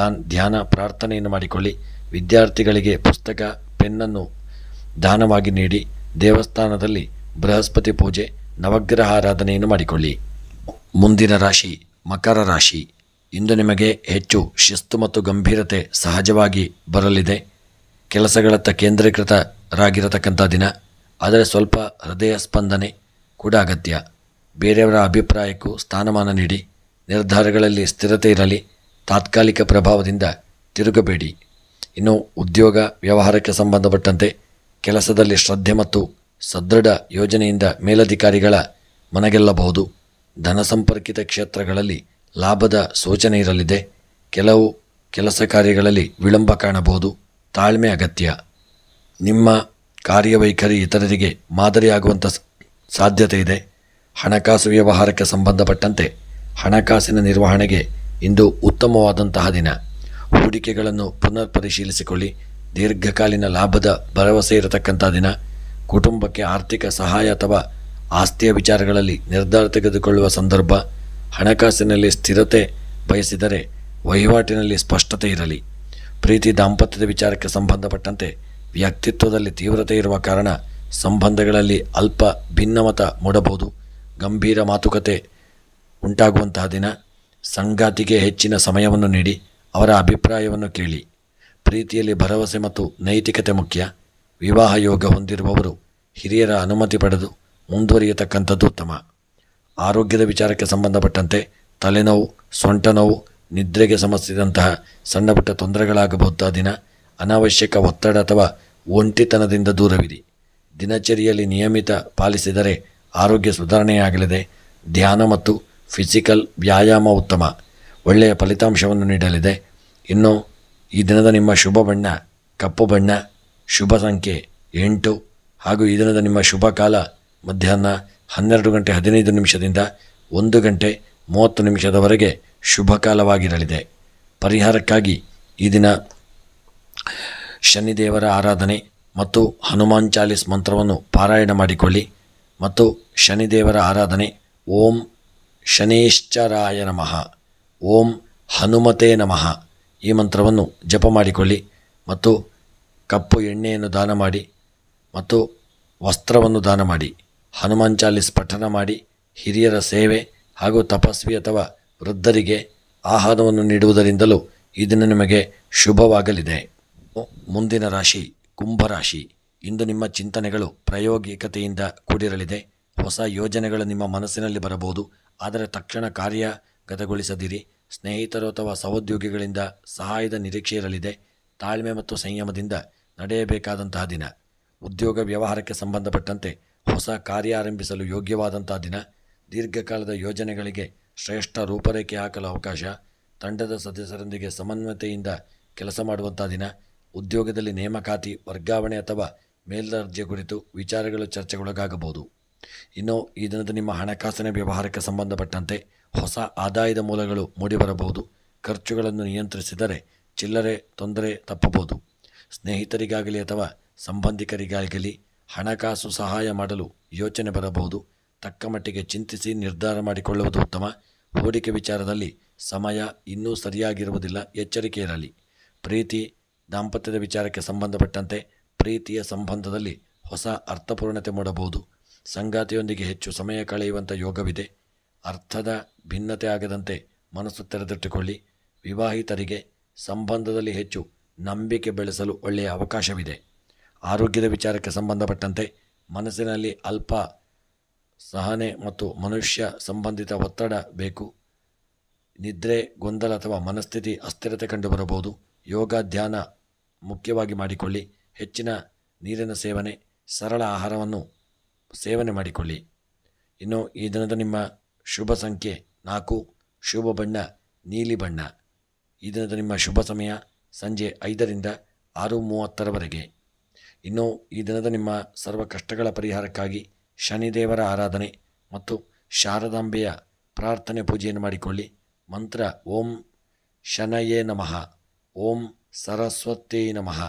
ಧ್ಯಾನ ಪ್ರಾರ್ಥನೆಯನ್ನು ಮಾಡಿಕೊಳ್ಳಿ. ವಿದ್ಯಾರ್ಥಿಗಳಿಗೆ ಪುಸ್ತಕ ಪೆನ್ನನ್ನು ದಾನವಾಗಿ ನೀಡಿ. ದೇವಸ್ಥಾನದಲ್ಲಿ ಬೃಹಸ್ಪತಿ ಪೂಜೆ, ನವಗ್ರಹ ಆರಾಧನೆಯನ್ನು ಮಾಡಿಕೊಳ್ಳಿ. ಮುಂದಿನ ರಾಶಿ ಮಕರ ರಾಶಿ. ಇಂದು ನಿಮಗೆ ಹೆಚ್ಚು ಶಿಸ್ತು ಮತ್ತು ಗಂಭೀರತೆ ಸಹಜವಾಗಿ ಬರಲಿದೆ. ಕೆಲಸಗಳತ್ತ ಕೇಂದ್ರೀಕೃತರಾಗಿರತಕ್ಕಂಥ ದಿನ. ಆದರೆ ಸ್ವಲ್ಪ ಹೃದಯ ಸ್ಪಂದನೆ ಕೂಡ ಅಗತ್ಯ. ಬೇರೆಯವರ ಅಭಿಪ್ರಾಯಕ್ಕೂ ಸ್ಥಾನಮಾನ ನೀಡಿ. ನಿರ್ಧಾರಗಳಲ್ಲಿ ಸ್ಥಿರತೆ ಇರಲಿ. ತಾತ್ಕಾಲಿಕ ಪ್ರಭಾವದಿಂದ ತಿರುಗಬೇಡಿ. ಇನ್ನು ಉದ್ಯೋಗ ವ್ಯವಹಾರಕ್ಕೆ ಸಂಬಂಧಪಟ್ಟಂತೆ ಕೆಲಸದಲ್ಲಿ ಶ್ರದ್ಧೆ ಮತ್ತು ಸದೃಢ ಯೋಜನೆಯಿಂದ ಮೇಲಧಿಕಾರಿಗಳ ಮನಗೆಲ್ಲಬಹುದು. ಧನ ಸಂಪರ್ಕಿತ ಕ್ಷೇತ್ರಗಳಲ್ಲಿ ಲಾಭದ ಸೂಚನೆ ಇರಲಿದೆ. ಕೆಲವು ಕೆಲಸ ಕಾರ್ಯಗಳಲ್ಲಿ ವಿಳಂಬ ಕಾಣಬಹುದು. ತಾಳ್ಮೆ ಅಗತ್ಯ. ನಿಮ್ಮ ಕಾರ್ಯವೈಖರಿ ಇತರರಿಗೆ ಮಾದರಿಯಾಗುವಂಥ ಸಾಧ್ಯತೆ ಇದೆ. ಹಣಕಾಸು ವ್ಯವಹಾರಕ್ಕೆ ಸಂಬಂಧಪಟ್ಟಂತೆ ಹಣಕಾಸಿನ ನಿರ್ವಹಣೆಗೆ ಇಂದು ಉತ್ತಮವಾದಂತಹ ದಿನ. ಹೂಡಿಕೆಗಳನ್ನು ಪುನರ್ ಪರಿಶೀಲಿಸಿಕೊಳ್ಳಿ. ದೀರ್ಘಕಾಲೀನ ಲಾಭದ ಭರವಸೆ ಇರತಕ್ಕಂಥ ದಿನ. ಕುಟುಂಬಕ್ಕೆ ಆರ್ಥಿಕ ಸಹಾಯ ಅಥವಾ ಆಸ್ತಿಯ ವಿಚಾರಗಳಲ್ಲಿ ನಿರ್ಧಾರ ತೆಗೆದುಕೊಳ್ಳುವ ಸಂದರ್ಭ. ಹಣಕಾಸಿನಲ್ಲಿ ಸ್ಥಿರತೆ ಬಯಸಿದರೆ ವಹಿವಾಟಿನಲ್ಲಿ ಸ್ಪಷ್ಟತೆ ಇರಲಿ. ಪ್ರೀತಿ ದಾಂಪತ್ಯದ ವಿಚಾರಕ್ಕೆ ಸಂಬಂಧಪಟ್ಟಂತೆ ವ್ಯಕ್ತಿತ್ವದಲ್ಲಿ ತೀವ್ರತೆ ಇರುವ ಕಾರಣ ಸಂಬಂಧಗಳಲ್ಲಿ ಅಲ್ಪ ಭಿನ್ನಮತ ಮೂಡಬಹುದು. ಗಂಭೀರ ಮಾತುಕತೆ ಉಂಟಾಗುವಂತಹ ದಿನ. ಸಂಗಾತಿಗೆ ಹೆಚ್ಚಿನ ಸಮಯವನ್ನು ನೀಡಿ ಅವರ ಅಭಿಪ್ರಾಯವನ್ನು ಕೇಳಿ. ಪ್ರೀತಿಯಲ್ಲಿ ಭರವಸೆ ಮತ್ತು ನೈತಿಕತೆ ಮುಖ್ಯ. ವಿವಾಹ ಯೋಗ ಹೊಂದಿರುವವರು ಹಿರಿಯರ ಅನುಮತಿ ಪಡೆದು ಮುಂದುವರಿಯತಕ್ಕಂಥದ್ದು ಉತ್ತಮ. ಆರೋಗ್ಯದ ವಿಚಾರಕ್ಕೆ ಸಂಬಂಧಪಟ್ಟಂತೆ ತಲೆನೋವು, ಸೊಂಟ ನೋವು, ನಿದ್ರೆಗೆ ಸಂಬಂಧಿಸಿದಂತಹ ಸಣ್ಣಪುಟ್ಟ ತೊಂದರೆಗಳಾಗಬಹುದಾದ ದಿನ. ಅನಾವಶ್ಯಕ ಒತ್ತಡ ಅಥವಾ ಒಂಟಿತನದಿಂದ ದೂರವಿರಿ. ದಿನಚರಿಯಲ್ಲಿ ನಿಯಮಿತ ಪಾಲಿಸಿದರೆ ಆರೋಗ್ಯ ಸುಧಾರಣೆಯಾಗಲಿದೆ. ಧ್ಯಾನ ಮತ್ತು ಫಿಸಿಕಲ್ ವ್ಯಾಯಾಮ ಉತ್ತಮ, ಒಳ್ಳೆಯ ಫಲಿತಾಂಶವನ್ನು ನೀಡಲಿದೆ. ಇನ್ನು ಈ ದಿನದ ನಿಮ್ಮ ಶುಭ ಬಣ್ಣ ಕಪ್ಪು ಬಣ್ಣ, ಶುಭ ಸಂಖ್ಯೆ 8 ಹಾಗೂ ಈ ದಿನದ ನಿಮ್ಮ ಶುಭ ಕಾಲ ಮಧ್ಯಾಹ್ನ 12:15 1:30 ಶುಭ ಕಾಲವಾಗಿರಲಿದೆ. ಪರಿಹಾರಕ್ಕಾಗಿ ಈ ದಿನ ಶನಿದೇವರ ಆರಾಧನೆ ಮತ್ತು ಹನುಮಾನ್ ಚಾಲಿಸ್ ಮಂತ್ರವನ್ನು ಪಾರಾಯಣ ಮಾಡಿಕೊಳ್ಳಿ. ಮತ್ತು ಶನಿದೇವರ ಆರಾಧನೆ ಓಂ ಶನೇಶ್ಚರಾಯ ನಮಃ, ಓಂ ಹನುಮತೇ ನಮಃ ಈ ಮಂತ್ರವನ್ನು ಜಪ ಮಾಡಿಕೊಳ್ಳಿ. ಮತ್ತು ಕಪ್ಪು ಎಣ್ಣೆಯನ್ನು ದಾನ ಮಾಡಿ ಮತ್ತು ವಸ್ತ್ರವನ್ನು ದಾನ ಮಾಡಿ, ಹನುಮಾನ್ ಚಾಲಿಸ್ ಪಠನ ಮಾಡಿ, ಹಿರಿಯರ ಸೇವೆ ಹಾಗೂ ತಪಸ್ವಿ ಅಥವಾ ವೃದ್ಧರಿಗೆ ಆಹಾರವನ್ನು ನೀಡುವುದರಿಂದಲೂ ಈ ದಿನ ನಿಮಗೆ ಶುಭವಾಗಲಿದೆ. ಮುಂದಿನ ರಾಶಿ ಕುಂಭರಾಶಿ. ಇಂದು ನಿಮ್ಮ ಚಿಂತನೆಗಳು ಪ್ರಾಯೋಗಿಕತೆಯಿಂದ ಕೂಡಿರಲಿದೆ. ಹೊಸ ಯೋಜನೆಗಳು ನಿಮ್ಮ ಮನಸ್ಸಿನಲ್ಲಿ ಬರಬಹುದು, ಆದರೆ ತಕ್ಷಣ ಕಾರ್ಯಗತಗೊಳಿಸದಿರಿ. ಸ್ನೇಹಿತರು ಅಥವಾ ಸಹೋದ್ಯೋಗಿಗಳಿಂದ ಸಹಾಯದ ನಿರೀಕ್ಷೆ ಇರಲಿದೆ. ತಾಳ್ಮೆ ಮತ್ತು ಸಂಯಮದಿಂದ ನಡೆಯಬೇಕಾದಂತಹ ದಿನ. ಉದ್ಯೋಗ ವ್ಯವಹಾರಕ್ಕೆ ಸಂಬಂಧಪಟ್ಟಂತೆ ಹೊಸ ಕಾರ್ಯ ಆರಂಭಿಸಲು ಯೋಗ್ಯವಾದಂತಹ ದಿನ. ದೀರ್ಘಕಾಲದ ಯೋಜನೆಗಳಿಗೆ ಶ್ರೇಷ್ಠ ರೂಪರೇಖೆ ಹಾಕಲು ಅವಕಾಶ. ತಂಡದ ಸದಸ್ಯರೊಂದಿಗೆ ಸಮನ್ವಯತೆಯಿಂದ ಕೆಲಸ ಮಾಡುವಂಥ ದಿನ. ಉದ್ಯೋಗದಲ್ಲಿ ನೇಮಕಾತಿ, ವರ್ಗಾವಣೆ ಅಥವಾ ಮೇಲ್ದರ್ಜೆ ಕುರಿತು ವಿಚಾರಗಳು ಚರ್ಚೆಗೊಳಗಾಗಬಹುದು. ಇನ್ನು ಈ ದಿನದ ನಿಮ್ಮ ಹಣಕಾಸಿನ ವ್ಯವಹಾರಕ್ಕೆ ಸಂಬಂಧಪಟ್ಟಂತೆ ಹೊಸ ಆದಾಯದ ಮೂಲಗಳು ಮೂಡಿಬರಬಹುದು. ಖರ್ಚುಗಳನ್ನು ನಿಯಂತ್ರಿಸಿದರೆ ಚಿಲ್ಲರೆ ತೊಂದರೆ ತಪ್ಪಬಹುದು. ಸ್ನೇಹಿತರಿಗಾಗಲಿ ಅಥವಾ ಸಂಬಂಧಿಕರಿಗಾಗಲಿ ಹಣಕಾಸು ಸಹಾಯ ಮಾಡಲು ಯೋಚನೆ ಬರಬಹುದು. ತಕ್ಕ ಮಟ್ಟಿಗೆ ಚಿಂತಿಸಿ ನಿರ್ಧಾರ ಮಾಡಿಕೊಳ್ಳುವುದು ಉತ್ತಮ. ಹೂಡಿಕೆ ವಿಚಾರದಲ್ಲಿ ಸಮಯ ಇನ್ನೂ ಸರಿಯಾಗಿರುವುದಿಲ್ಲ, ಎಚ್ಚರಿಕೆ ಇರಲಿ. ಪ್ರೀತಿ, ದಾಂಪತ್ಯದ ವಿಚಾರಕ್ಕೆ ಸಂಬಂಧಪಟ್ಟಂತೆ ಪ್ರೀತಿಯ ಸಂಬಂಧದಲ್ಲಿ ಹೊಸ ಅರ್ಥಪೂರ್ಣತೆ ಮೂಡಬಹುದು. ಸಂಗಾತಿಯೊಂದಿಗೆ ಹೆಚ್ಚು ಸಮಯ ಕಳೆಯುವಂಥ ಯೋಗವಿದೆ. ಅರ್ಥದ ಭಿನ್ನತೆ ಆಗದಂತೆ ಮನಸ್ಸು ತೆರೆದಿಟ್ಟುಕೊಳ್ಳಿ. ವಿವಾಹಿತರಿಗೆ ಸಂಬಂಧದಲ್ಲಿ ಹೆಚ್ಚು ನಂಬಿಕೆ ಬೆಳೆಸಲು ಒಳ್ಳೆಯ ಅವಕಾಶವಿದೆ. ಆರೋಗ್ಯದ ವಿಚಾರಕ್ಕೆ ಸಂಬಂಧಪಟ್ಟಂತೆ ಮನಸ್ಸಿನಲ್ಲಿ ಅಲ್ಪ ಸಹನೆ ಮತ್ತು ಮನುಷ್ಯ ಸಂಬಂಧಿತ ಒತ್ತಡ ಬೇಕು. ನಿದ್ರೆ, ಗೊಂದಲ ಅಥವಾ ಮನಸ್ಥಿತಿ ಅಸ್ಥಿರತೆ ಕಂಡುಬರಬಹುದು. ಯೋಗ, ಧ್ಯಾನ ಮುಖ್ಯವಾಗಿ ಮಾಡಿಕೊಳ್ಳಿ. ಹೆಚ್ಚಿನ ನೀರಿನ ಸೇವನೆ, ಸರಳ ಆಹಾರವನ್ನು ಸೇವನೆ ಮಾಡಿಕೊಳ್ಳಿ. ಇನ್ನು ಈ ದಿನದ ನಿಮ್ಮ ಶುಭ ಸಂಖ್ಯೆ 4, ಶುಭ ಬಣ್ಣ ನೀಲಿ ಬಣ್ಣ. ಈ ದಿನದ ನಿಮ್ಮ ಶುಭ ಸಮಯ ಸಂಜೆ 5ರಿಂದ 6:30 ಇನ್ನು ಈ ದಿನದ ನಿಮ್ಮ ಸರ್ವ ಕಷ್ಟಗಳ ಪರಿಹಾರಕ್ಕಾಗಿ ಶನಿದೇವರ ಆರಾಧನೆ ಮತ್ತು ಶಾರದಾಂಬೆಯ ಪ್ರಾರ್ಥನೆ ಪೂಜೆಯನ್ನು ಮಾಡಿಕೊಳ್ಳಿ. ಮಂತ್ರ ಓಂ ಶನಯೇ ನಮಃ, ಓಂ ಸರಸ್ವತೇ ನಮಃ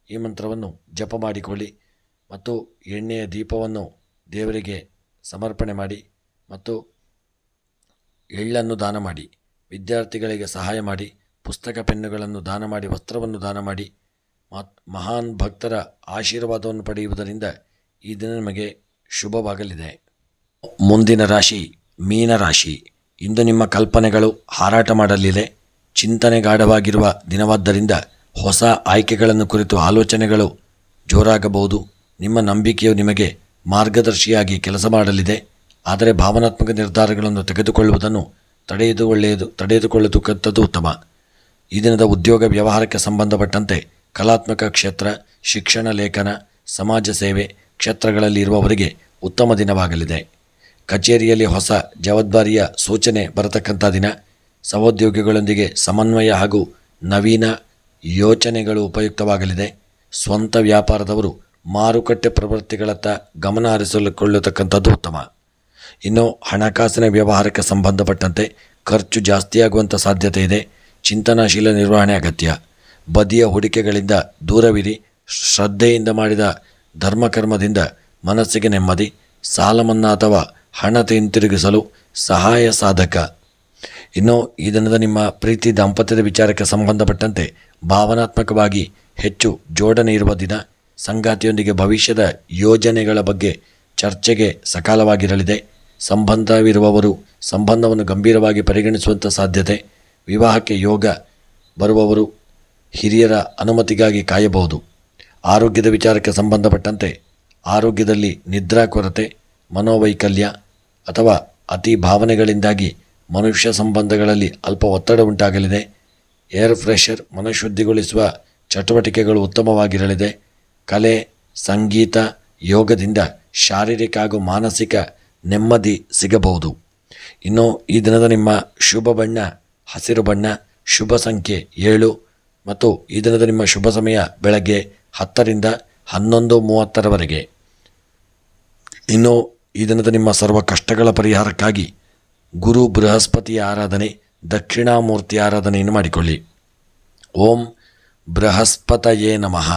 ಈ ಮಂತ್ರವನ್ನು ಜಪ ಮಾಡಿಕೊಳ್ಳಿ. ಮತ್ತು ಎಣ್ಣೆಯ ದೀಪವನ್ನು ದೇವರಿಗೆ ಸಮರ್ಪಣೆ ಮಾಡಿ ಮತ್ತು ಎಳ್ಳನ್ನು ದಾನ ಮಾಡಿ. ವಿದ್ಯಾರ್ಥಿಗಳಿಗೆ ಸಹಾಯ ಮಾಡಿ. ಪುಸ್ತಕ ಪೆನ್ನುಗಳನ್ನು ದಾನ ಮಾಡಿ, ವಸ್ತ್ರವನ್ನು ದಾನ ಮಾಡಿ. ಮಹಾನ್ ಭಕ್ತರ ಆಶೀರ್ವಾದವನ್ನು ಪಡೆಯುವುದರಿಂದ ಈ ದಿನ ನಿಮಗೆ ಶುಭವಾಗಲಿದೆ. ಮುಂದಿನ ರಾಶಿ ಮೀನರಾಶಿ. ಇಂದು ನಿಮ್ಮ ಕಲ್ಪನೆಗಳು ಹಾರಾಟ ಮಾಡಲಿದೆ. ಚಿಂತನೆಗಾಢವಾಗಿರುವ ದಿನವಾದ್ದರಿಂದ ಹೊಸ ಆಯ್ಕೆಗಳನ್ನು ಕುರಿತು ಆಲೋಚನೆಗಳು ಜೋರಾಗಬಹುದು. ನಿಮ್ಮ ನಂಬಿಕೆಯು ನಿಮಗೆ ಮಾರ್ಗದರ್ಶಿಯಾಗಿ ಕೆಲಸ ಮಾಡಲಿದೆ. ಆದರೆ ಭಾವನಾತ್ಮಕ ನಿರ್ಧಾರಗಳನ್ನು ತೆಗೆದುಕೊಳ್ಳುವುದನ್ನು ತಡೆದುಕೊಳ್ಳತಕ್ಕಂಥದ್ದು ಉತ್ತಮ. ಈ ದಿನದ ಉದ್ಯೋಗ ವ್ಯವಹಾರಕ್ಕೆ ಸಂಬಂಧಪಟ್ಟಂತೆ ಕಲಾತ್ಮಕ ಕ್ಷೇತ್ರ, ಶಿಕ್ಷಣ, ಲೇಖನ, ಸಮಾಜ ಸೇವೆ ಕ್ಷೇತ್ರಗಳಲ್ಲಿ ಇರುವವರಿಗೆ ಉತ್ತಮ ದಿನವಾಗಲಿದೆ. ಕಚೇರಿಯಲ್ಲಿ ಹೊಸ ಜವಾಬ್ದಾರಿಯ ಸೂಚನೆ ಬರತಕ್ಕಂಥ ದಿನ. ಸಹೋದ್ಯೋಗಿಗಳೊಂದಿಗೆ ಸಮನ್ವಯ ಹಾಗೂ ನವೀನ ಯೋಚನೆಗಳು ಉಪಯುಕ್ತವಾಗಲಿದೆ. ಸ್ವಂತ ವ್ಯಾಪಾರದವರು ಮಾರುಕಟ್ಟೆ ಪ್ರವೃತ್ತಿಗಳತ್ತ ಗಮನ ಹರಿಸಿಕೊಳ್ಳತಕ್ಕಂಥದ್ದು ಉತ್ತಮ. ಇನ್ನು ಹಣಕಾಸಿನ ವ್ಯವಹಾರಕ್ಕೆ ಸಂಬಂಧಪಟ್ಟಂತೆ ಖರ್ಚು ಜಾಸ್ತಿಯಾಗುವಂಥ ಸಾಧ್ಯತೆ ಇದೆ. ಚಿಂತನಾಶೀಲ ನಿರ್ವಹಣೆ ಅಗತ್ಯ. ಬದಿಯ ಹೂಡಿಕೆಗಳಿಂದ ದೂರವಿರಿ. ಶ್ರದ್ಧೆಯಿಂದ ಮಾಡಿದ ಧರ್ಮಕರ್ಮದಿಂದ ಮನಸ್ಸಿಗೆ ನೆಮ್ಮದಿ. ಸಾಲ ಮನ್ನಾ ಅಥವಾ ಹಣ ಹಿಂತಿರುಗಿಸಲು ಸಹಾಯ ಸಾಧಕ. ಇನ್ನು ಈ ದಿನದ ನಿಮ್ಮ ಪ್ರೀತಿ, ದಾಂಪತ್ಯದ ವಿಚಾರಕ್ಕೆ ಸಂಬಂಧಪಟ್ಟಂತೆ ಭಾವನಾತ್ಮಕವಾಗಿ ಹೆಚ್ಚು ಜೋಡಣೆ ಇರುವ ದಿನ. ಸಂಗಾತಿಯೊಂದಿಗೆ ಭವಿಷ್ಯದ ಯೋಜನೆಗಳ ಬಗ್ಗೆ ಚರ್ಚೆಗೆ ಸಕಾಲವಾಗಿರಲಿದೆ. ಸಂಬಂಧವಿರುವವರು ಸಂಬಂಧವನ್ನು ಗಂಭೀರವಾಗಿ ಪರಿಗಣಿಸುವಂಥ ಸಾಧ್ಯತೆ. ವಿವಾಹಕ್ಕೆ ಯೋಗ ಬರುವವರು ಹಿರಿಯರ ಅನುಮತಿಗಾಗಿ ಕಾಯಬಹುದು. ಆರೋಗ್ಯದ ವಿಚಾರಕ್ಕೆ ಸಂಬಂಧಪಟ್ಟಂತೆ ಆರೋಗ್ಯದಲ್ಲಿ ನಿದ್ರಾ ಕೊರತೆ, ಮನೋವೈಕಲ್ಯ ಅಥವಾ ಅತಿ ಭಾವನೆಗಳಿಂದಾಗಿ ಮನುಷ್ಯ ಸಂಬಂಧಗಳಲ್ಲಿ ಅಲ್ಪ ಒತ್ತಡ ಉಂಟಾಗಲಿದೆ. ಏರ್ ಫ್ರೆಷರ್ ಮನಃಶುದ್ಧಿಗೊಳಿಸುವ ಚಟುವಟಿಕೆಗಳು ಉತ್ತಮವಾಗಿರಲಿದೆ. ಕಲೆ, ಸಂಗೀತ, ಯೋಗದಿಂದ ಶಾರೀರಿಕ ಹಾಗೂ ಮಾನಸಿಕ ನೆಮ್ಮದಿ ಸಿಗಬಹುದು. ಇನ್ನು ಈ ದಿನದ ನಿಮ್ಮ ಶುಭ ಬಣ್ಣ ಹಸಿರು ಬಣ್ಣ, ಶುಭ ಸಂಖ್ಯೆ 7 ಮತ್ತು ಈ ದಿನದ ನಿಮ್ಮ ಶುಭ ಸಮಯ ಬೆಳಗ್ಗೆ 10ರಿಂದ 11:30ರವರೆಗೆ. ಇನ್ನು ಈ ದಿನದ ನಿಮ್ಮ ಸರ್ವ ಕಷ್ಟಗಳ ಪರಿಹಾರಕ್ಕಾಗಿ ಗುರು ಬೃಹಸ್ಪತಿಯ ಆರಾಧನೆ, ದಕ್ಷಿಣಾಮೂರ್ತಿ ಆರಾಧನೆಯನ್ನು ಮಾಡಿಕೊಳ್ಳಿ. ಓಂ ಬೃಹಸ್ಪತಯೇ ನಮಃ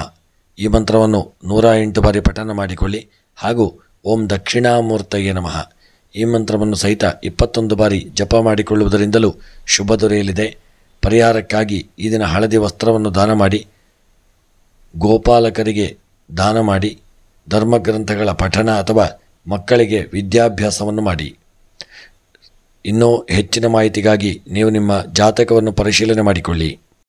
ಈ ಮಂತ್ರವನ್ನು 108 ಬಾರಿ ಪಠನ ಮಾಡಿಕೊಳ್ಳಿ. ಹಾಗೂ ಓಂ ದಕ್ಷಿಣಾಮೂರ್ತಯೇ ನಮಃ ಈ ಮಂತ್ರವನ್ನು ಸಹಿತ 21 ಬಾರಿ ಜಪ ಮಾಡಿಕೊಳ್ಳುವುದರಿಂದಲೂ ಶುಭ ದೊರೆಯಲಿದೆ. ಪರಿಹಾರಕ್ಕಾಗಿ ಈ ದಿನ ಹಳದಿ ವಸ್ತ್ರವನ್ನು ದಾನ ಮಾಡಿ, ಗೋಪಾಲಕರಿಗೆ ದಾನ ಮಾಡಿ, ಧರ್ಮಗ್ರಂಥಗಳ ಪಠನ ಅಥವಾ ಮಕ್ಕಳಿಗೆ ವಿದ್ಯಾಭ್ಯಾಸವನ್ನು ಮಾಡಿ. ಇನ್ನೂ ಹೆಚ್ಚಿನ ಮಾಹಿತಿಗಾಗಿ ನೀವು ನಿಮ್ಮ ಜಾತಕವನ್ನು ಪರಿಶೀಲನೆ ಮಾಡಿಕೊಳ್ಳಿ.